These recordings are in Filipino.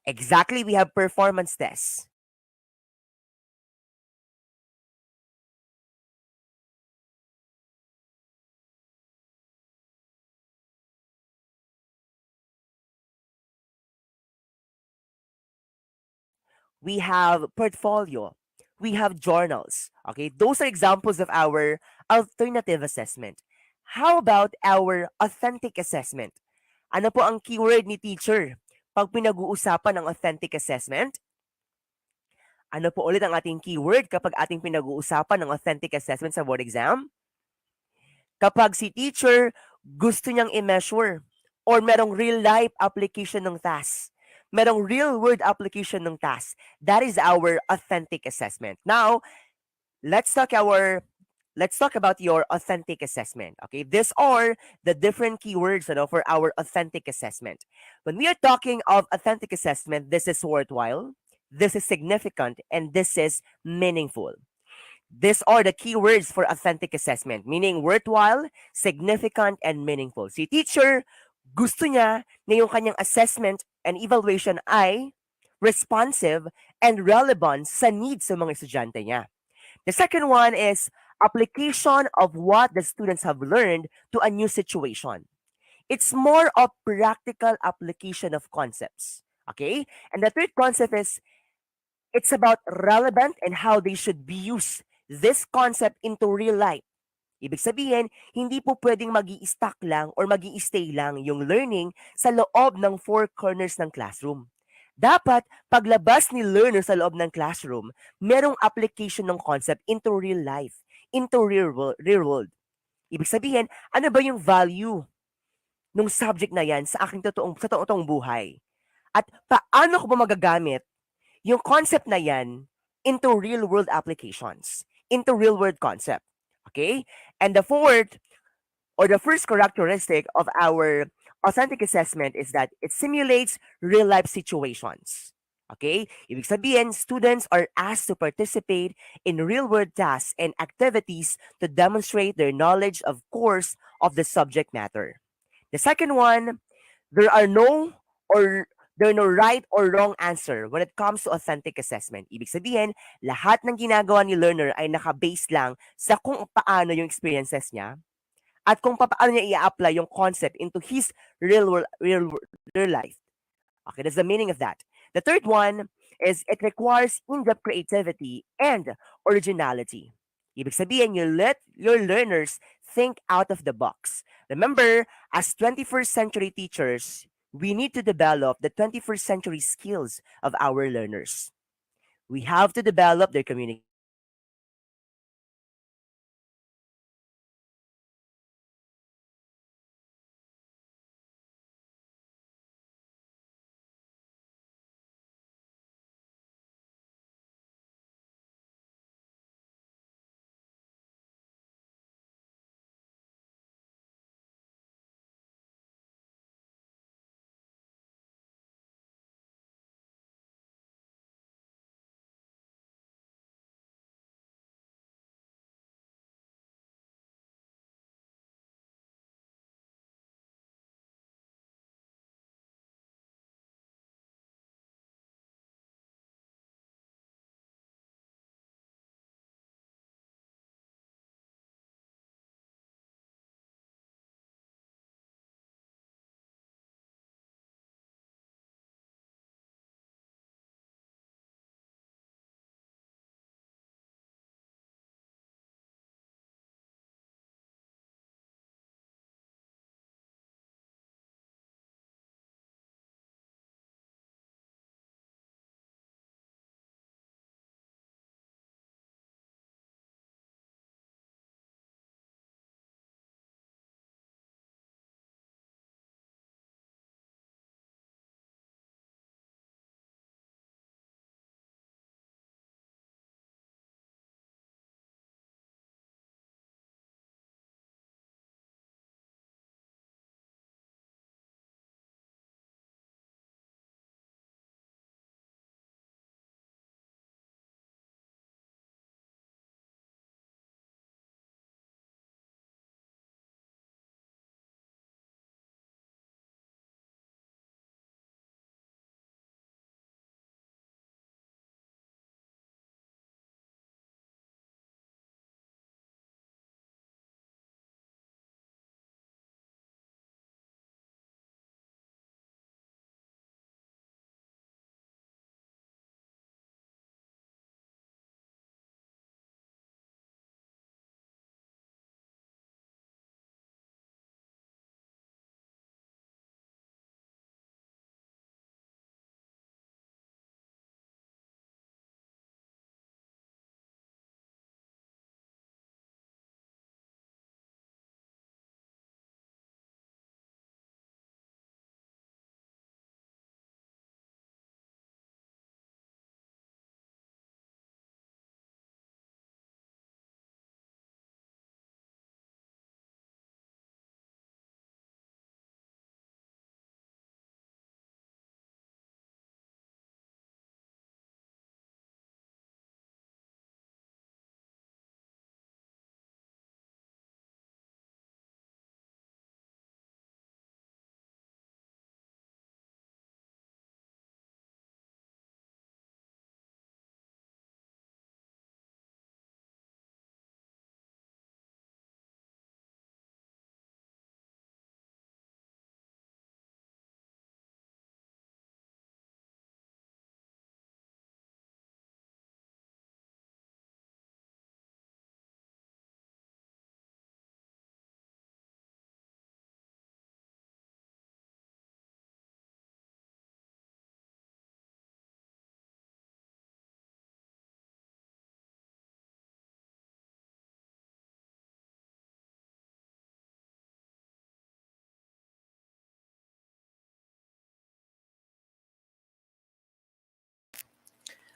Exactly, we have performance tests. We have portfolio. We have journals. Okay, those are examples of our alternative assessment. How about our authentic assessment? Ano po ang keyword ni teacher pag pinag-uusapan ng authentic assessment? Ano po ulit ang ating keyword kapag ating pinag-uusapan ng authentic assessment sa board exam? Kapag si teacher gusto niyang i-measure or merong real life application ng task, merong real world application ng task, that is our authentic assessment. Now, let's talk our let's talk about your authentic assessment. Okay, these are the different keywords for our authentic assessment. When we are talking of authentic assessment, this is worthwhile, this is significant, and this is meaningful. These are the keywords for authentic assessment, meaning worthwhile, significant, and meaningful. Si teacher, gusto niya na yung kanyang assessment and evaluation ay responsive and relevant sa needs ng mga estudyante niya. The second one is application of what the students have learned to a new situation. It's more of practical application of concepts. Okay? And the third concept is it's about relevant and how they should be used this concept into real life. Ibig sabihin, hindi po pwedeng mag stuck lang or mag stay lang yung learning sa loob ng four corners ng classroom. Dapat, paglabas ni learner sa loob ng classroom, merong application ng concept into real life, into real world. Ibig sabihin, ano ba yung value ng subject na yan sa totoong buhay? At paano ko ba magagamit yung concept na yan into real world applications, into real world concept. Okay? And the fourth or the first characteristic of our authentic assessment is that it simulates real life situations. Okay? Ibig sabihin, students are asked to participate in real world tasks and activities to demonstrate their knowledge of course of the subject matter. The second one, there are no or there are no right or wrong answer when it comes to authentic assessment. Ibig sabihin, lahat ng ginagawa ni learner ay naka-base lang sa kung paano yung experiences niya at kung paano niya i-apply yung concept into his real life. Okay, that's the meaning of that. The third one is it requires in-depth creativity and originality. Ibig sabihin, you let your learners think out of the box. Remember, as 21st century teachers, we need to develop the 21st century skills of our learners. We have to develop their communication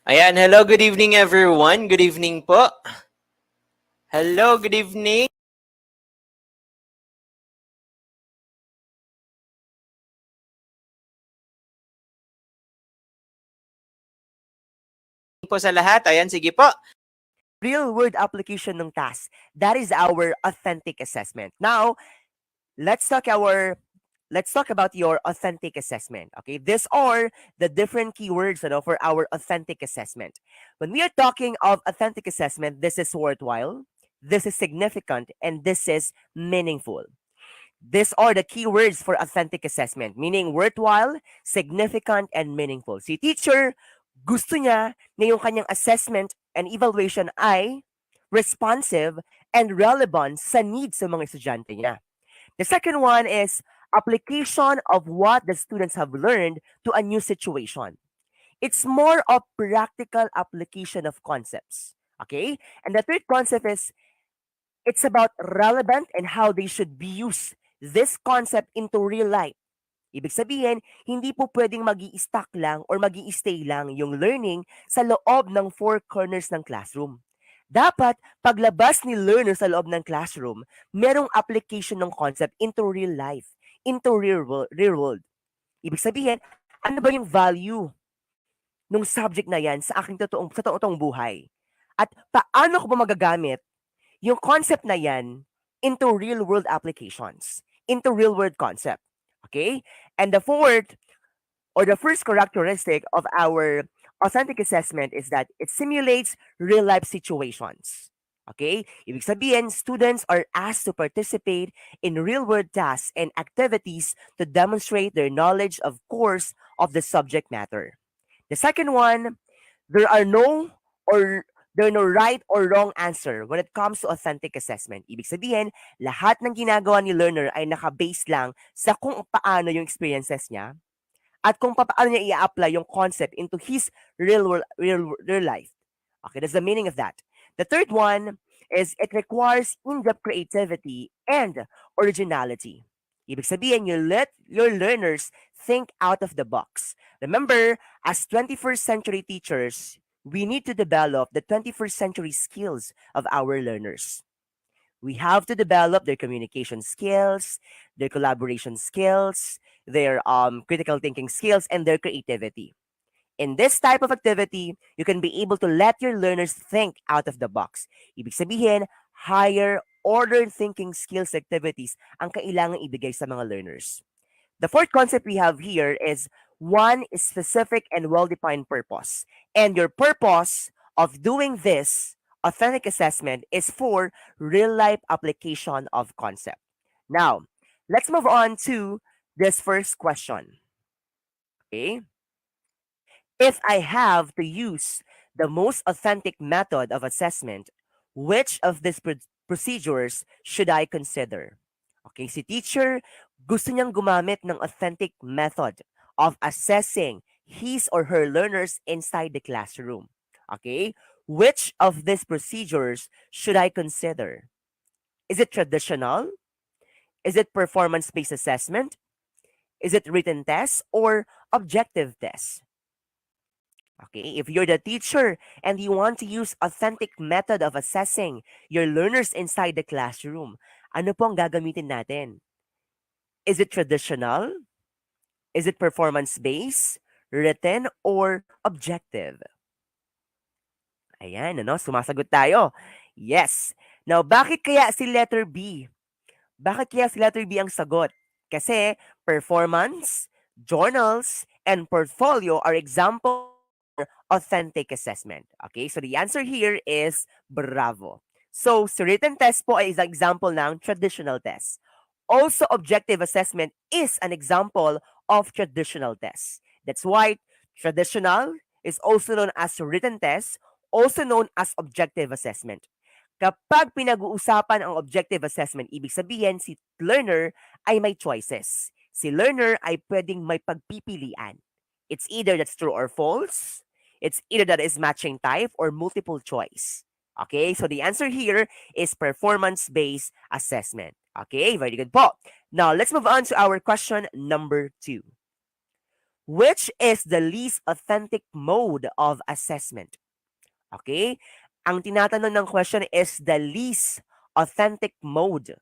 Ayan, hello, good evening everyone. Good evening po. Hello, good evening po sa lahat. Ayan, sige po. Real world application ng task. That is our authentic assessment. Now, let's talk our let's talk about your authentic assessment. Okay, these are the different keywords for our authentic assessment. When we are talking of authentic assessment, this is worthwhile, this is significant, and this is meaningful. These are the keywords for authentic assessment, meaning worthwhile, significant, and meaningful. Si teacher, gusto niya na yung kanyang assessment and evaluation ay responsive and relevant sa needs ng mga estudyante niya. The second one is application of what the students have learned to a new situation. It's more of practical application of concepts. Okay? And the third concept is it's about relevant and how they should be used this concept into real life. Ibig sabihin, hindi po pwedeng mag stuck lang or mag stay lang yung learning sa loob ng four corners ng classroom. Dapat, paglabas ni learner sa loob ng classroom, merong application ng concept into real life, into real world. Ibig sabihin, ano ba yung value ng subject na yan sa totoong buhay? At paano ko ba magagamit yung concept na yan into real world applications, into real world concept. Okay? And the fourth or the first characteristic of our authentic assessment is that it simulates real life situations. Okay? Ibig sabihin, students are asked to participate in real world tasks and activities to demonstrate their knowledge of course of the subject matter. The second one, there are no or there are no right or wrong answer when it comes to authentic assessment. Ibig sabihin, lahat ng ginagawa ni learner ay naka-base lang sa kung paano yung experiences niya at kung paano niya i-apply yung concept into his real life. Okay, that's the meaning of that. The third one is it requires in-depth creativity and originality. Ibig sabihin, you let your learners think out of the box. Remember, as 21st century teachers, we need to develop the 21st century skills of our learners. We have to develop their communication skills, their collaboration skills, their critical thinking skills, and their creativity. In this type of activity, you can be able to let your learners think out of the box. Ibig sabihin, higher order thinking skills activities ang kailangan ibigay sa mga learners. The fourth concept we have here is one specific and well-defined purpose. And your purpose of doing this authentic assessment is for real-life application of concept. Now, let's move on to this first question. Okay? If I have to use the most authentic method of assessment, which of these procedures should I consider? Okay, si teacher, gusto niyang gumamit ng authentic method of assessing his or her learners inside the classroom. Okay, which of these procedures should I consider? Is it traditional? Is it performance-based assessment? Is it written test or objective test? Okay, if you're the teacher and you want to use authentic method of assessing your learners inside the classroom, ano pong gagamitin natin? Is it traditional? Is it performance-based, written, or objective? Ayan, sumasagot tayo. Yes. Now, bakit kaya si letter B? Bakit kaya si letter B ang sagot? Kasi performance, journals, and portfolio are examples authentic assessment. Okay, so the answer here is bravo. So, si written test po ay isang example ng traditional test. Also, objective assessment is an example of traditional test. That's why traditional is also known as written test, also known as objective assessment. Kapag pinag-uusapan ang objective assessment, ibig sabihin si learner ay may choices. Si learner ay pwedeng may pagpipilian. It's either that's true or false. It's either that is matching type or multiple choice. Okay, so the answer here is performance-based assessment. Okay, very good po. Now, let's move on to our question number 2. Which is the least authentic mode of assessment? Okay? Ang tinatanong ng question is the least authentic mode.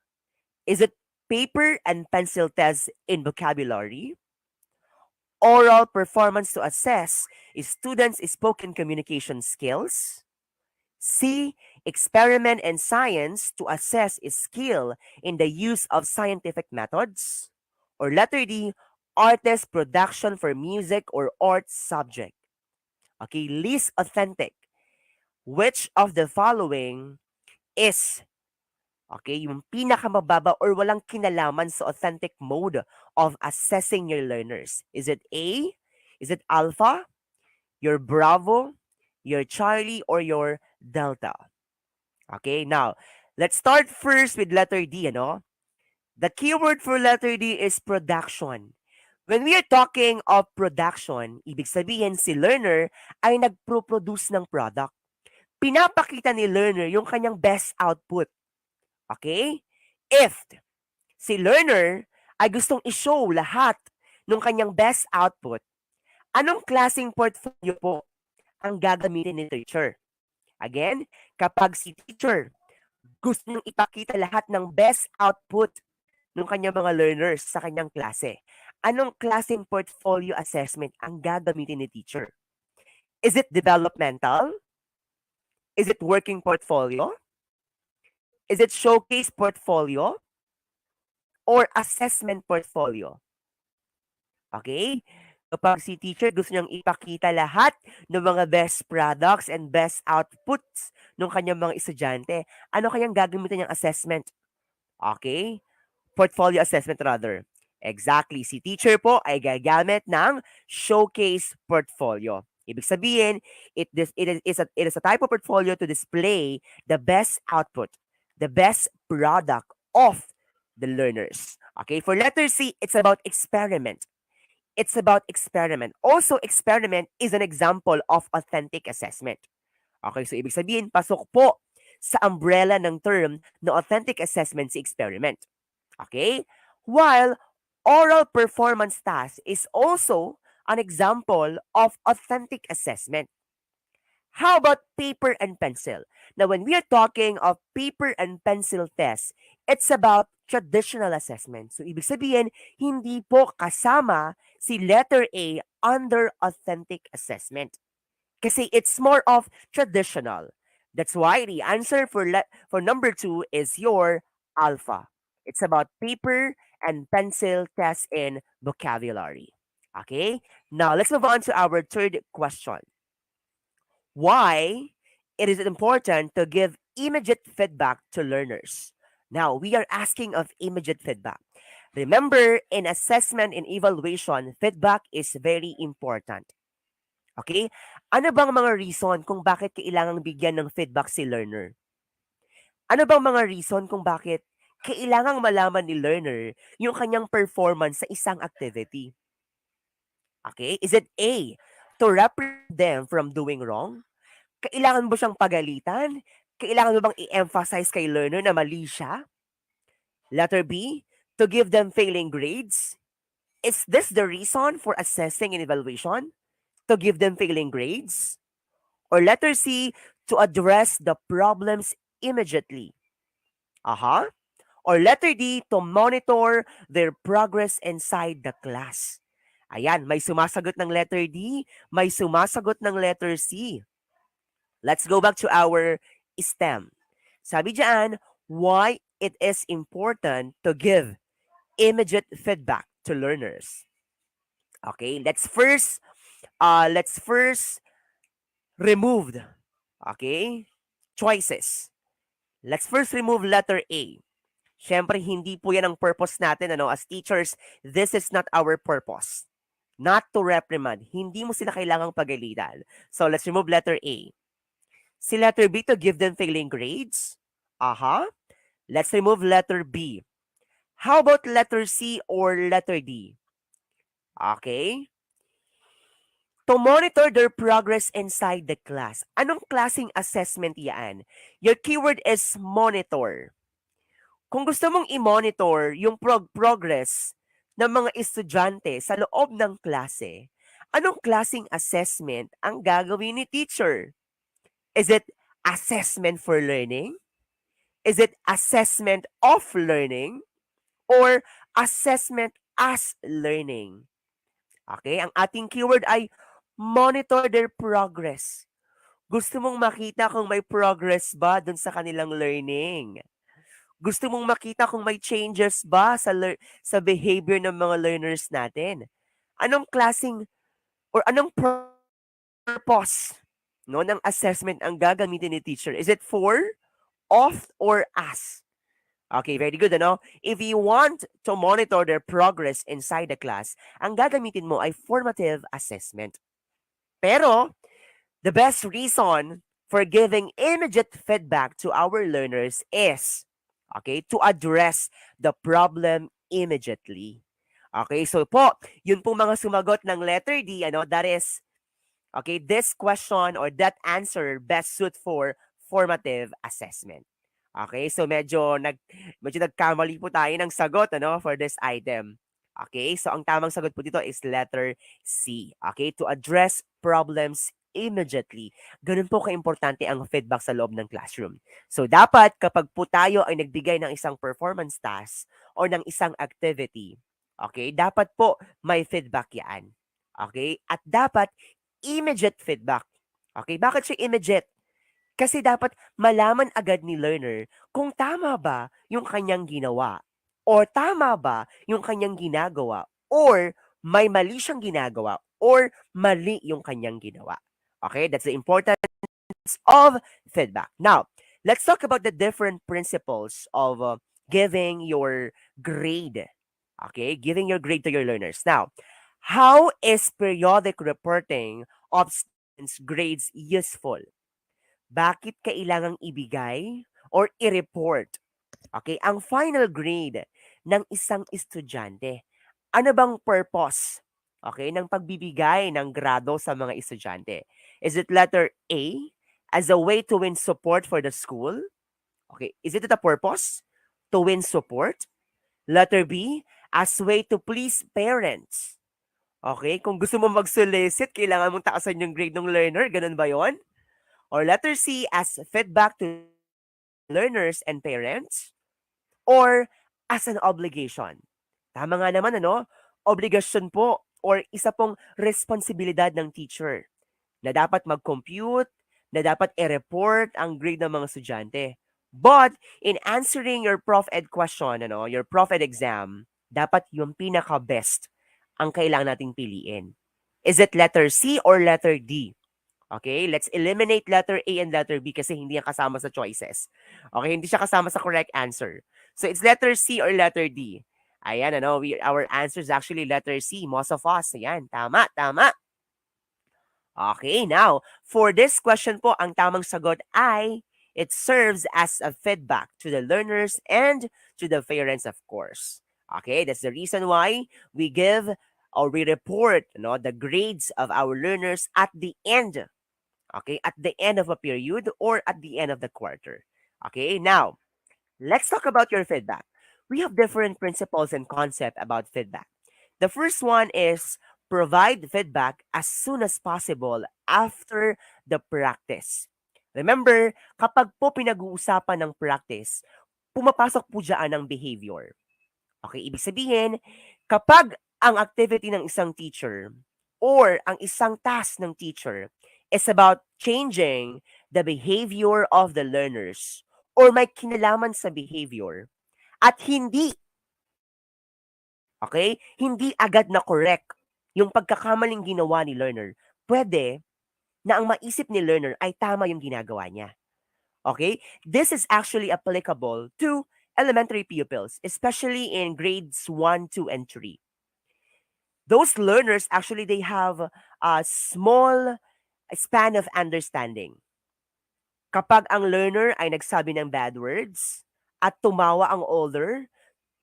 Is it paper and pencil tests in vocabulary? Oral performance to assess students' spoken communication skills? C. Experiment and science to assess skill in the use of scientific methods? Or letter D. Artist production for music or art subject? Okay, least authentic. Which of the following is, okay, yung pinakamababa or walang kinalaman sa authentic mode of assessing your learners? Is it A? Is it Alpha? Your Bravo? Your Charlie? Or your Delta? Okay, now, let's start first with letter D, ano? The keyword for letter D is production. When we are talking of production, ibig sabihin si learner ay nagpro-produce ng product. Pinapakita ni learner yung kanyang best output. Okay? If si learner ay gustong i-show lahat ng kanyang best output, anong klaseng portfolio po ang gagamitin ni teacher? Again, kapag si teacher gusto niyang ipakita lahat ng best output ng kanyang mga learners sa kanyang klase, anong klaseng portfolio assessment ang gagamitin ni teacher? Is it developmental? Is it working portfolio? Is it showcase portfolio? Or assessment portfolio? Okay? Kapag si teacher gusto niyang ipakita lahat ng mga best products and best outputs ng kanyang mga estudyante, ano kayang gagamitin niyang assessment? Okay? Portfolio assessment rather. Exactly. Si teacher po ay gagamit ng showcase portfolio. Ibig sabihin, it is a type of portfolio to display the best output, the best product of the learners. Okay, for letter C, it's about experiment. It's about experiment. Also, experiment is an example of authentic assessment. Okay, so ibig sabihin, pasok po sa umbrella ng term na authentic assessment si experiment. Okay? While oral performance task is also an example of authentic assessment. How about paper and pencil? Now, when we are talking of paper and pencil test, it's about traditional assessment. So, ibig sabihin, hindi po kasama si letter A under authentic assessment. Kasi it's more of traditional. That's why the answer for number 2 is your alpha. It's about paper and pencil test in vocabulary. Okay? Now, let's move on to our third question. Why it is important to give immediate feedback to learners? Now, we are asking of immediate feedback. Remember, in assessment and evaluation, feedback is very important. Okay? Ano bang mga reason kung bakit kailangang bigyan ng feedback si learner? Ano bang mga reason kung bakit kailangang malaman ni learner yung kanyang performance sa isang activity? Okay? Is it A, to reprevent them from doing wrong? Kailangan mo siyang pagalitan? Kailangan mo bang i-emphasize kay learner na mali siya? Letter B, to give them failing grades? Is this the reason for assessing and evaluation? To give them failing grades? Or letter C, to address the problems immediately? Or letter D, to monitor their progress inside the class? Ayan, may sumasagot ng letter D, may sumasagot ng letter C. Let's go back to our STEM. Sabi diyan, why it is important to give immediate feedback to learners. Okay, let's first remove, okay, choices. Let's first remove letter A. Siyempre, hindi po yan ang purpose natin. Ano? As teachers, this is not our purpose. Not to reprimand. Hindi mo sila kailangang pagalitan. So, let's remove letter A. Si letter B, to give them failing grades. Let's remove letter B. How about letter C or letter D? Okay. To monitor their progress inside the class. Anong klaseng assessment yan? Your keyword is monitor. Kung gusto mong i-monitor yung progress ng mga estudyante sa loob ng klase, anong klasing assessment ang gagawin ni teacher? Is it assessment for learning? Is it assessment of learning? Or assessment as learning? Okay, ang ating keyword ay monitor their progress. Gusto mong makita kung may progress ba dun sa kanilang learning? Gusto mong makita kung may changes ba sa behavior ng mga learners natin? Anong klasing or anong purpose no ng assessment ang gagamitin ni teacher? Is it for, of, or as? Okay, very good, ano? If you want to monitor their progress inside the class, ang gagamitin mo ay formative assessment. Pero, the best reason for giving immediate feedback to our learners is, okay, to address the problem immediately. Okay, so po, yun po mga sumagot ng letter D, ano, that is, okay, this question or that answer best suit for formative assessment. Okay, so medyo nagkamali po tayo ng sagot ano for this item. Okay, so ang tamang sagot po dito is letter C. Okay, to address problems immediately. Ganun po kaimportante ang feedback sa loob ng classroom. So dapat kapag po tayo ay nagbigay ng isang performance task or ng isang activity, okay, dapat po may feedback yan. Okay? At dapat immediate feedback. Okay, bakit siya immediate? Kasi dapat malaman agad ni learner kung tama ba yung kanyang ginawa or tama ba yung kanyang ginagawa or may mali siyang ginagawa or mali yung kanyang ginawa. Okay, that's the importance of feedback. Now, let's talk about the different principles of giving your grade. Okay, giving your grade to your learners. Now, how is periodic reporting of students' grades useful? Bakit kailangang ibigay or i-report, okay, ang final grade ng isang estudyante? Ano bang purpose, okay, ng pagbibigay ng grado sa mga estudyante? Is it letter A, as a way to win support for the school? Okay, is it the purpose to win support? Letter B, as way to please parents. Okay, kung gusto mo mag-solicit, kailangan mong taasan yung grade ng learner, ganun ba yon? Or letter C, as feedback to learners and parents? Or as an obligation? Tama nga naman, ano? Obligasyon po or isa pong responsibilidad ng teacher na dapat mag-compute, na dapat i-report ang grade ng mga estudyante. But in answering your Prof Ed question, ano, your Prof Ed exam, dapat yung pinaka-best ang kailangan nating piliin. Is it letter C or letter D? Okay, let's eliminate letter A and letter B kasi hindi yan kasama sa choices. Okay, hindi siya kasama sa correct answer. So it's letter C or letter D. Ayan, ano, our answer is actually letter C, most of us. Ayan, tama, tama. Okay, now, for this question po, ang tamang sagot ay it serves as a feedback to the learners and to the parents, of course. Okay, that's the reason why we give or we report the grades of our learners at the end. Okay, at the end of a period or at the end of the quarter. Okay, now, let's talk about your feedback. We have different principles and concept about feedback. The first one is provide feedback as soon as possible after the practice. Remember, kapag po pinag-uusapan ng practice, pumapasok po dyan ang behavior. Okay, ibig sabihin, kapag ang activity ng isang teacher or ang isang task ng teacher is about changing the behavior of the learners or may kinalaman sa behavior at hindi agad na correct yung pagkakamaling ginawa ni learner, pwede na ang maisip ni learner ay tama yung ginagawa niya. Okay? This is actually applicable to elementary pupils, especially in grades 1, 2, and 3. Those learners, actually, they have a small span of understanding. Kapag ang learner ay nagsabi ng bad words at tumawa ang older,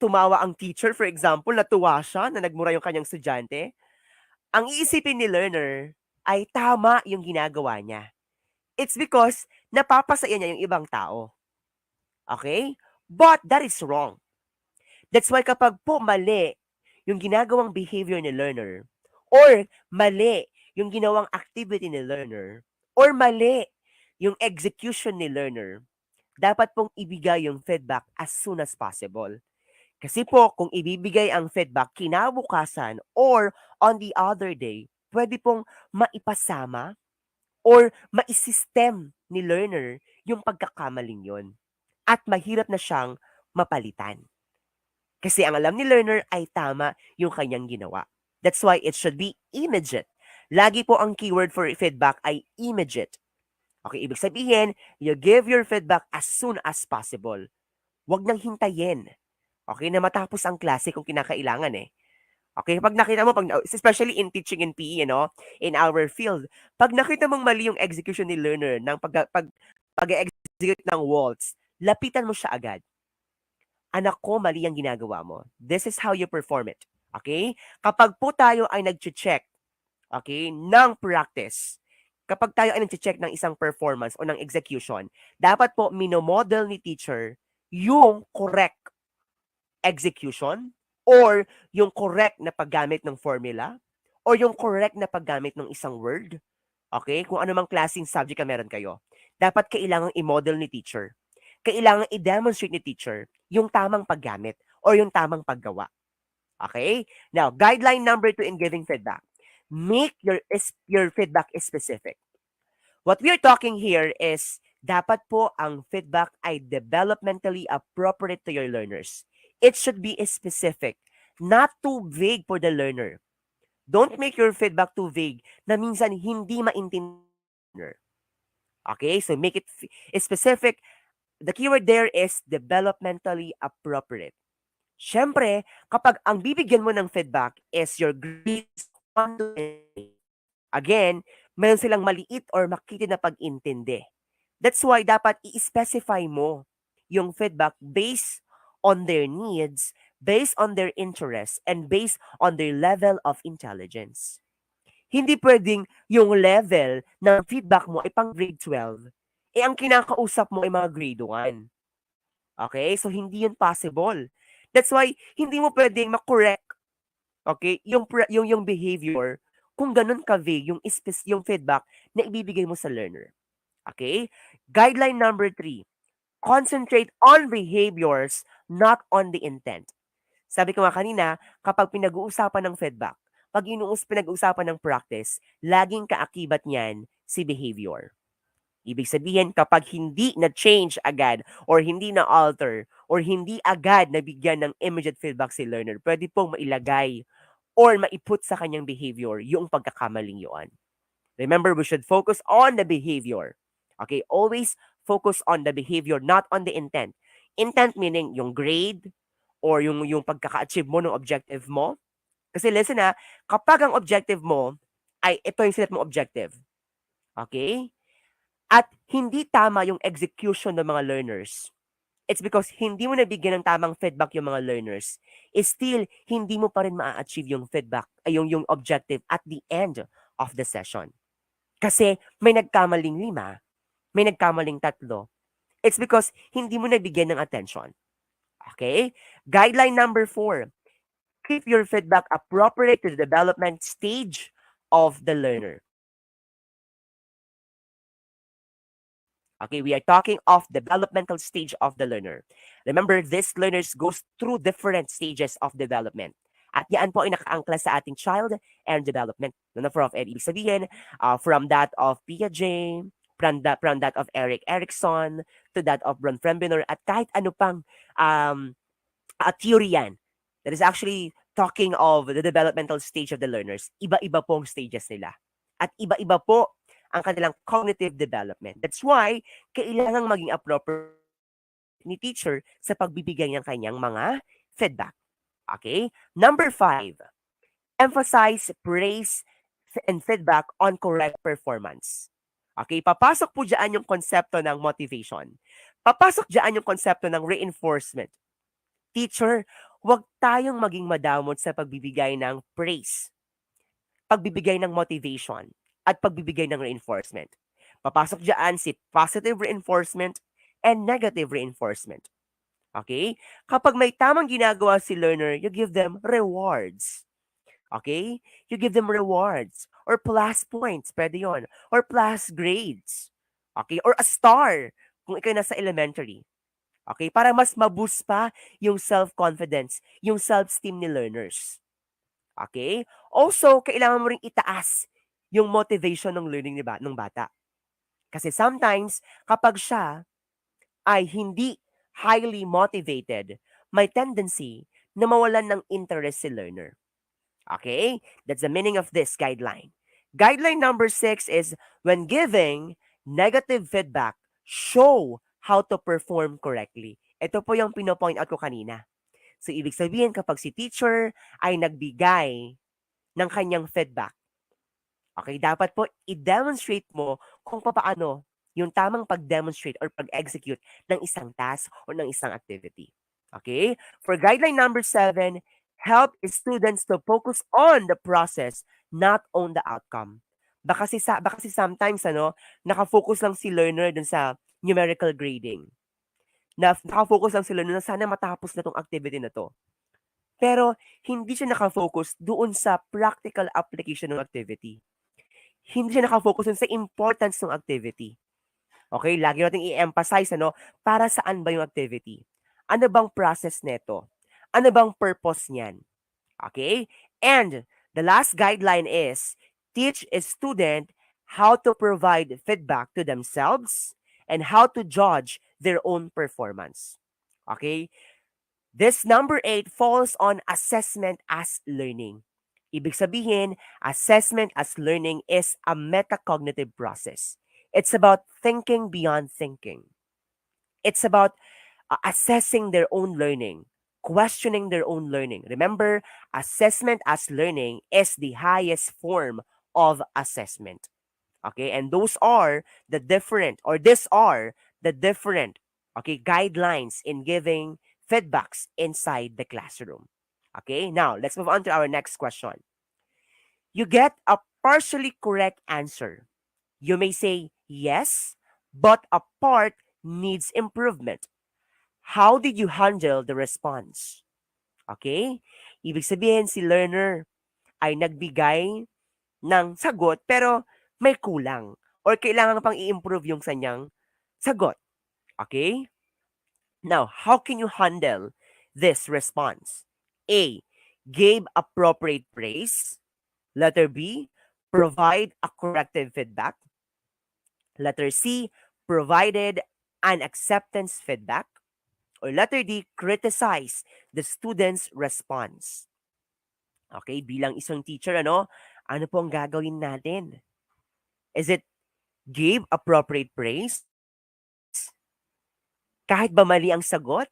tumawa ang teacher, for example, natuwa siya na nagmura yung kanyang estudyante, ang iisipin ni learner ay tama yung ginagawa niya. It's because napapasaya niya yung ibang tao. Okay? But that is wrong. That's why kapag po mali yung ginagawang behavior ni learner, or mali yung ginawang activity ni learner, or mali yung execution ni learner, dapat pong ibigay yung feedback as soon as possible. Kasi po, kung ibibigay ang feedback kinabukasan or on the other day, pwede pong maipasama or maisystem ni learner yung pagkakamaling yon. At mahirap na siyang mapalitan. Kasi ang alam ni learner ay tama yung kanyang ginawa. That's why it should be immediate. Lagi po ang keyword for feedback ay immediate. Okay, ibig sabihin, you give your feedback as soon as possible. Huwag nang hintayin. Okay, na matapos ang klase kung kinakailangan eh. Okay, pag nakita mo, especially in teaching in PE, in our field, pag nakita mong mali yung execution ni learner ng pag-execute ng waltz, lapitan mo siya agad. Anak ko, mali ang ginagawa mo. This is how you perform it. Okay? Kapag po tayo ay nag-check, okay, ng practice, kapag tayo ay nag-check ng isang performance o ng execution, dapat po minomodel ni teacher yung correct execution or yung correct na paggamit ng formula or yung correct na paggamit ng isang word. Okay? Kung ano mang klaseng subject na meron kayo. Dapat kailangang i-model ni teacher. Kailangang i-demonstrate ni teacher yung tamang paggamit or yung tamang paggawa. Okay? Now, guideline number 2 in giving feedback. Make your feedback specific. What we are talking here is dapat po ang feedback ay developmentally appropriate to your learners. It should be specific, not too vague for the learner. Don't make your feedback too vague na minsan hindi maintindihan. Okay? So make it specific. The keyword there is developmentally appropriate. Siyempre, kapag ang bibigyan mo ng feedback is your grades 1 to 10, again, meron silang maliit or makiti na pag-intindi. That's why dapat i-specify mo yung feedback based on their needs, based on their interests, and based on their level of intelligence. Hindi pwedeng yung level ng feedback mo ay pang grade 12, eh ang kinakausap mo ay mga grade 1. Okay? So, hindi yun possible. That's why, hindi mo pwedeng makorek, okay, yung behavior kung ganun ka-vague yung feedback na ibibigay mo sa learner. Okay? Guideline number 3, concentrate on behaviors, not on the intent. Sabi ko nga kanina, kapag pinag-uusapan ng feedback, pag pinag-uusapan ng practice, laging kaakibat niyan si behavior. Ibig sabihin, kapag hindi na-change agad or hindi na-alter or hindi agad nabigyan ng immediate feedback si learner, pwede pong mailagay or maiput sa kanyang behavior yung pagkakamaling yun. Remember, we should focus on the behavior. Okay? Always focus on the behavior, not on the intent. Intent meaning yung grade or yung pagkaka-achieve mo ng objective mo. Kasi listen kapag ang objective mo ay ito yung sinet mo objective. Okay? At hindi tama yung execution ng mga learners, it's because hindi mo nabigyan ng tamang feedback yung mga learners. Still, hindi mo pa rin ma-achieve yung feedback, yung objective at the end of the session. Kasi may nagkamaling 5, may nagkamaling 3. It's because hindi mo nabigyan ng attention. Okay? Guideline number 4, keep your feedback appropriate to the development stage of the learner. Okay, we are talking of developmental stage of the learner. Remember, these learners goes through different stages of development. At yan po ay nakaangkla sa ating child and development. No, Prof. Ed, ibig sabihin, from that of Piaget, from that of Eric Erikson, to that of Bronfenbrenner, at kahit ano pang theory yan that is actually talking of the developmental stage of the learners. Iba-iba pong stages nila. At iba-iba po ang kanilang cognitive development. That's why, kailangang maging appropriate ni teacher sa pagbibigay ng kanyang mga feedback. Okay? Number 5, emphasize praise and feedback on correct performance. Okay? Papasok po dyan yung konsepto ng motivation. Papasok dyan yung konsepto ng reinforcement. Teacher, huwag tayong maging madamot sa pagbibigay ng praise, pagbibigay ng motivation, at pagbibigay ng reinforcement. Papasok dyan si positive reinforcement and negative reinforcement. Okay? Kapag may tamang ginagawa si learner, you give them rewards. Okay? You give them rewards or plus points, pwede yon, or plus grades. Okay? Or a star kung ikaw nasa elementary. Okay? Para mas maboost pa yung self-confidence, yung self-esteem ni learners. Okay? Also, kailangan mo ring itaas yung motivation ng learning ng bata. Kasi sometimes, kapag siya ay hindi highly motivated, may tendency na mawalan ng interest si learner. Okay? That's the meaning of this guideline. Guideline number 6 is when giving negative feedback, show how to perform correctly. Ito po yung pinopoint out ko kanina. So, ibig sabihin kapag si teacher ay nagbigay ng kanyang feedback, okay, dapat po i-demonstrate mo kung paano yung tamang pag-demonstrate or pag-execute ng isang task or ng isang activity. Okay? For guideline number 7, help students to focus on the process, not on the outcome. Baka kasi sometimes naka-focus lang si learner dun sa numerical grading. Naka-focus lang si learner na sana matapos na tong activity na to. Pero hindi siya naka-focus doon sa practical application ng activity. Hindi siya naka-focus dun sa importance ng activity. Okay, lagi nating i-emphasize para saan ba yung activity? Ano bang process nito? Ano bang purpose niyan? Okay? And the last guideline is teach a student how to provide feedback to themselves and how to judge their own performance. Okay? This number 8 falls on assessment as learning. Ibig sabihin, assessment as learning is a metacognitive process. It's about thinking beyond thinking. It's about assessing their own learning, questioning their own learning. Remember, assessment as learning is the highest form of assessment. Okay, and these are the different guidelines in giving feedbacks inside the classroom. Okay, now let's move on to our next question. You get a partially correct answer. You may say yes, but a part needs improvement. How did you handle the response? Okay? Ibig sabihin si learner ay nagbigay ng sagot pero may kulang or kailangan pang i-improve yung kanyang sagot. Okay? Now, how can you handle this response? A. Gave appropriate praise. Letter B. Provide a corrective feedback. Letter C. Provided an acceptance feedback. Or letter D. Criticize the student's response. Okay, bilang isang teacher, ano po ang gagawin natin? Is it give appropriate praise? Kahit ba mali ang sagot?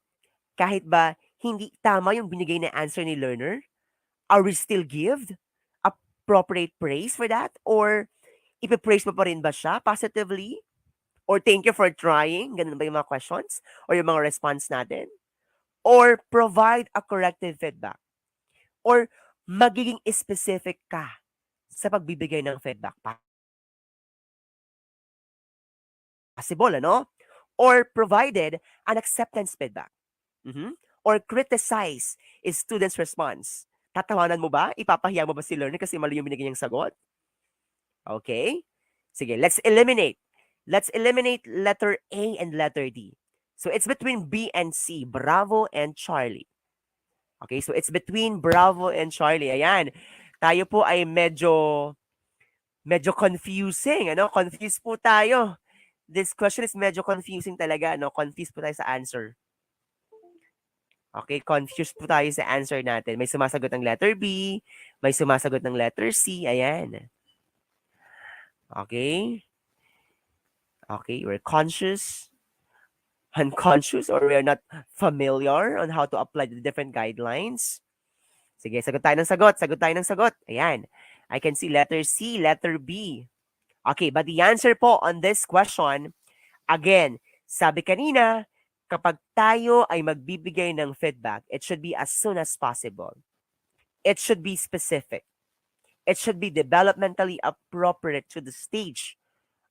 Kahit ba hindi tama yung binigay na answer ni learner? Are we still give appropriate praise for that? Or ipipraise mo pa rin ba siya positively? Or thank you for trying? Ganun ba yung mga questions? Or yung mga response natin? Or provide a corrective feedback? Or magiging specific ka sa pagbibigay ng feedback? Possible, or provided an acceptance feedback. Or criticize a student's response. Tatawanan mo ba? Ipapahiya mo ba si learner kasi mali yung binigay niyang sagot? Okay? Sige, let's eliminate. Let's eliminate letter A and letter D. So it's between B and C, Bravo and Charlie. Okay, so it's between Bravo and Charlie. Ayan. Tayo po ay medyo confusing, Confused po tayo. This question is medyo confusing talaga, Confused po tayo sa answer. Okay, confused po tayo sa answer natin. May sumasagot ng letter B, may sumasagot ng letter C. Ayan. Okay. Okay, we're conscious, unconscious, or we're not familiar on how to apply the different guidelines. Sige, sagot tayo ng sagot. Sagot tayo ng sagot. Ayan. I can see letter C, letter B. Okay, but the answer po on this question, again, sabi kanina, kapag tayo ay magbibigay ng feedback, it should be as soon as possible. It should be specific. It should be developmentally appropriate to the stage,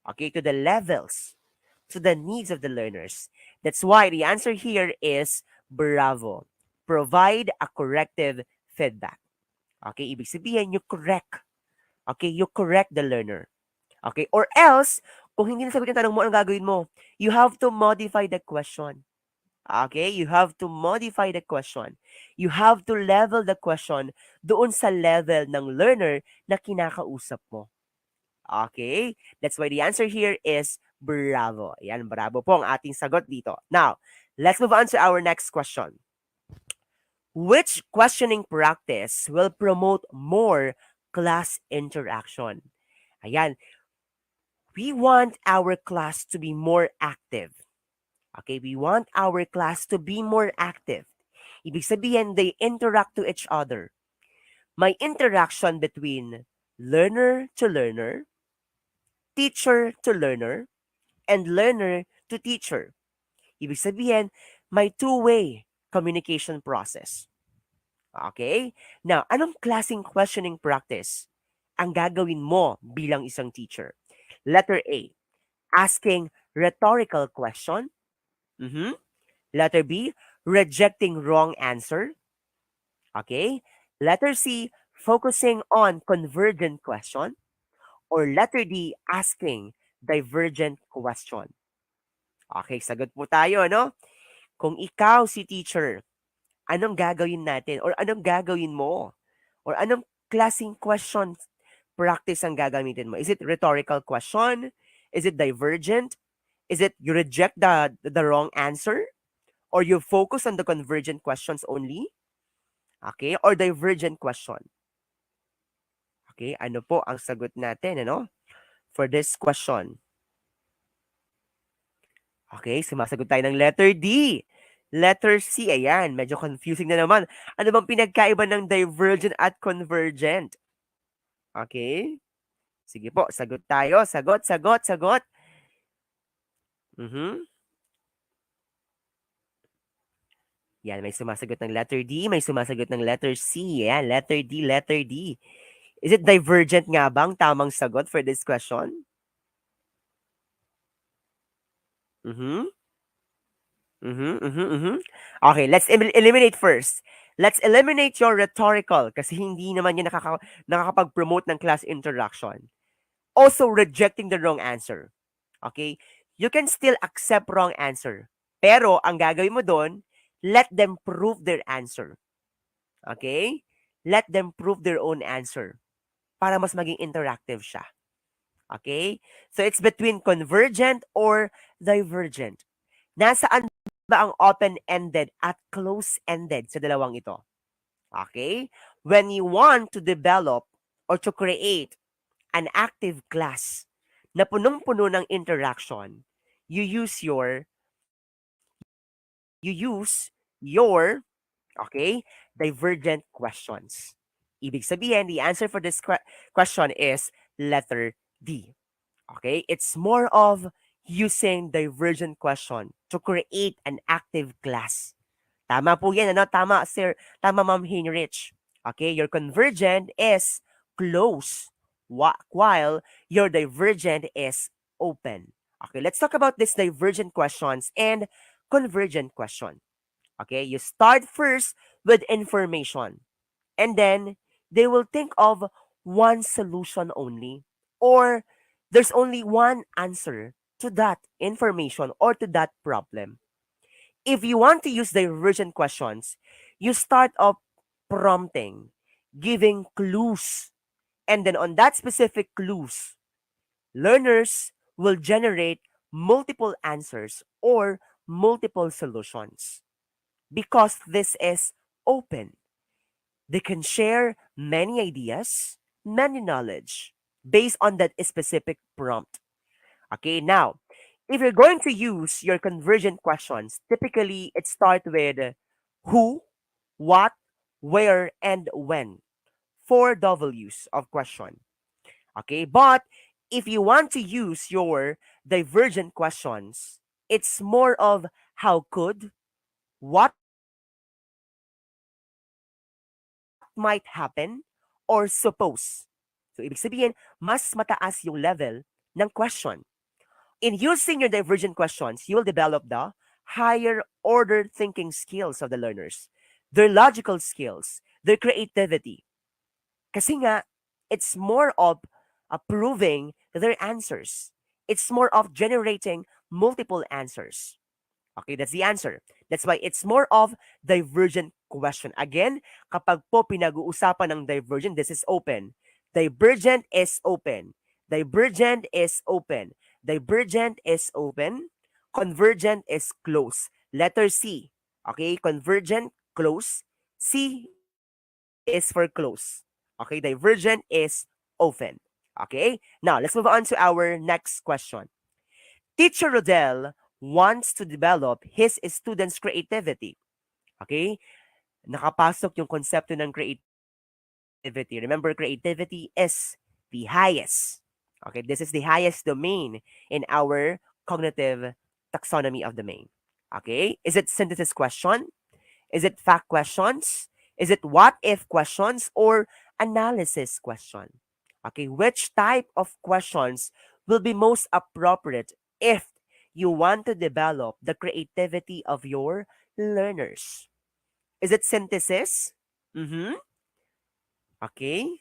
okay, to the levels, to the needs of the learners. That's why the answer here is Bravo. Provide a corrective feedback. Okay, ibig sabihin, you correct. Okay, you correct the learner. Okay, or else, kung hindi nasagot yung tanong mo, anong gagawin mo? You have to modify the question. Okay, you have to modify the question. You have to level the question doon sa level ng learner na kinakausap mo. Okay, that's why the answer here is bravo. Yan, bravo po ang ating sagot dito. Now, let's move on to our next question. Which questioning practice will promote more class interaction? Ayan, we want our class to be more active. Okay, we want our class to be more active. Ibig sabihin, they interact to each other. May interaction between learner to learner, teacher to learner, and learner to teacher. Ibig sabihin, may two-way communication process. Okay? Now, anong klaseng questioning practice ang gagawin mo bilang isang teacher? Letter A, asking rhetorical question. Letter B, rejecting wrong answer. Okay? Letter C, focusing on convergent question. Or letter D, asking divergent question. Okay, sagot po tayo, no? Kung ikaw si teacher, anong gagawin natin? Or anong gagawin mo? Or anong klaseng question practice ang gagamitin mo? Is it rhetorical question? Is it divergent? Is it you reject the wrong answer? Or you focus on the convergent questions only? Okay? Or divergent question? Okay? Ano po ang sagot natin, ano? For this question. Okay, sumasagot tayo ng letter D. Letter C, ayan, medyo confusing na naman. Ano bang pinagkaiba ng divergent at convergent? Okay? Sige po, sagot tayo. Sagot, sagot, sagot. Yan, may sumasagot ng letter D, may sumasagot ng letter C. Yan, letter D, letter D. Is it divergent nga bang tamang sagot for this question? Okay, let's eliminate first. Let's eliminate your rhetorical kasi hindi naman yan nakakapag-promote ng class interaction. Also, rejecting the wrong answer. Okay? You can still accept wrong answer. Pero, ang gagawin mo doon, let them prove their answer. Okay? Let them prove their own answer para mas maging interactive siya. Okay? So, it's between convergent or divergent. Nasaan ba ang open-ended at close-ended sa dalawang ito? Okay? When you want to develop or to create an active class na punong-puno ng interaction, you use your okay, divergent questions. Ibig sabihin, the answer for this question is letter D. Okay? It's more of using divergent question to create an active class. Tama po yan, ano? Tama, sir. Tama, Ma'am Heinrich. Okay? Your convergent is close, while your divergent is open. Okay, let's talk about these divergent questions and convergent question. Okay, you start first with information, and then they will think of one solution only, or there's only one answer to that information or to that problem. If you want to use divergent questions, you start off prompting, giving clues, and then on that specific clues, learners will generate multiple answers or multiple solutions. Because this is open, they can share many ideas, many knowledge based on that specific prompt. Okay, now, if you're going to use your convergent questions, typically it starts with who, what, where, and when. 4 W's of question. Okay, but if you want to use your divergent questions, it's more of how could, what might happen, or suppose. So, ibig sabihin, mas mataas yung level ng question. In using your divergent questions, you will develop the higher order thinking skills of the learners, their logical skills, their creativity. Kasi nga, it's more of approving their answers. It's more of generating multiple answers. Okay, that's the answer. That's why it's more of divergent question. Again, kapag po pinag-uusapan ng divergent, this is open. Divergent is open. Divergent is open. Divergent is open. Convergent is close. Letter C. Okay, convergent, close. C is for close. Okay, divergent is open. Okay, now let's move on to our next question. Teacher Rodel wants to develop his students' creativity. Okay? Nakapasok yung konsepto ng creativity. Remember, creativity is the highest. Okay, this is the highest domain in our cognitive taxonomy of domain. Okay? Is it synthesis question? Is it fact questions? Is it what if questions or analysis question? Okay, which type of questions will be most appropriate if you want to develop the creativity of your learners? Is it synthesis? Mm-hmm. Okay.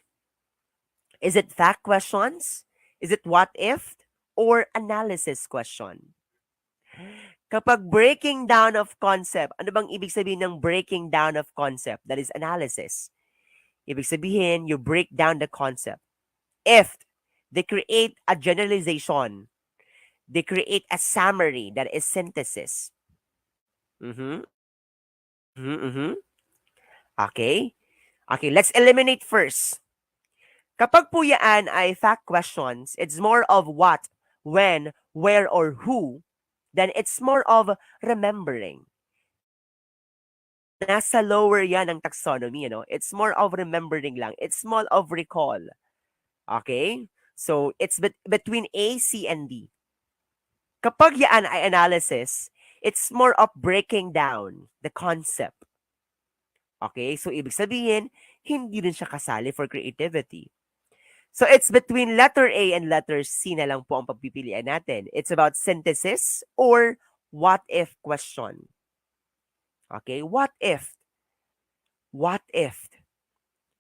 Is it fact questions? Is it what if or analysis question? Kapag breaking down of concept, ano bang ibig sabihin ng breaking down of concept? That is analysis. Ibig sabihin, you break down the concept. If they create a generalization, they create a summary, that is synthesis. Mm-hmm. Mm-hmm. Mm-hmm. Okay. Okay, let's eliminate first. Kapag po yan ay fact questions, it's more of what, when, where, or who, then it's more of remembering. Nasa lower yan ng taxonomy, It's more of remembering lang. It's more of recall. Okay? So, it's between A, C, and D. Kapag yan ay analysis, it's more of breaking down the concept. Okay? So, ibig sabihin, hindi rin siya kasali for creativity. So, it's between letter A and letter C na lang po ang pagpipilian natin. It's about synthesis or what if question. Okay? What if? What if?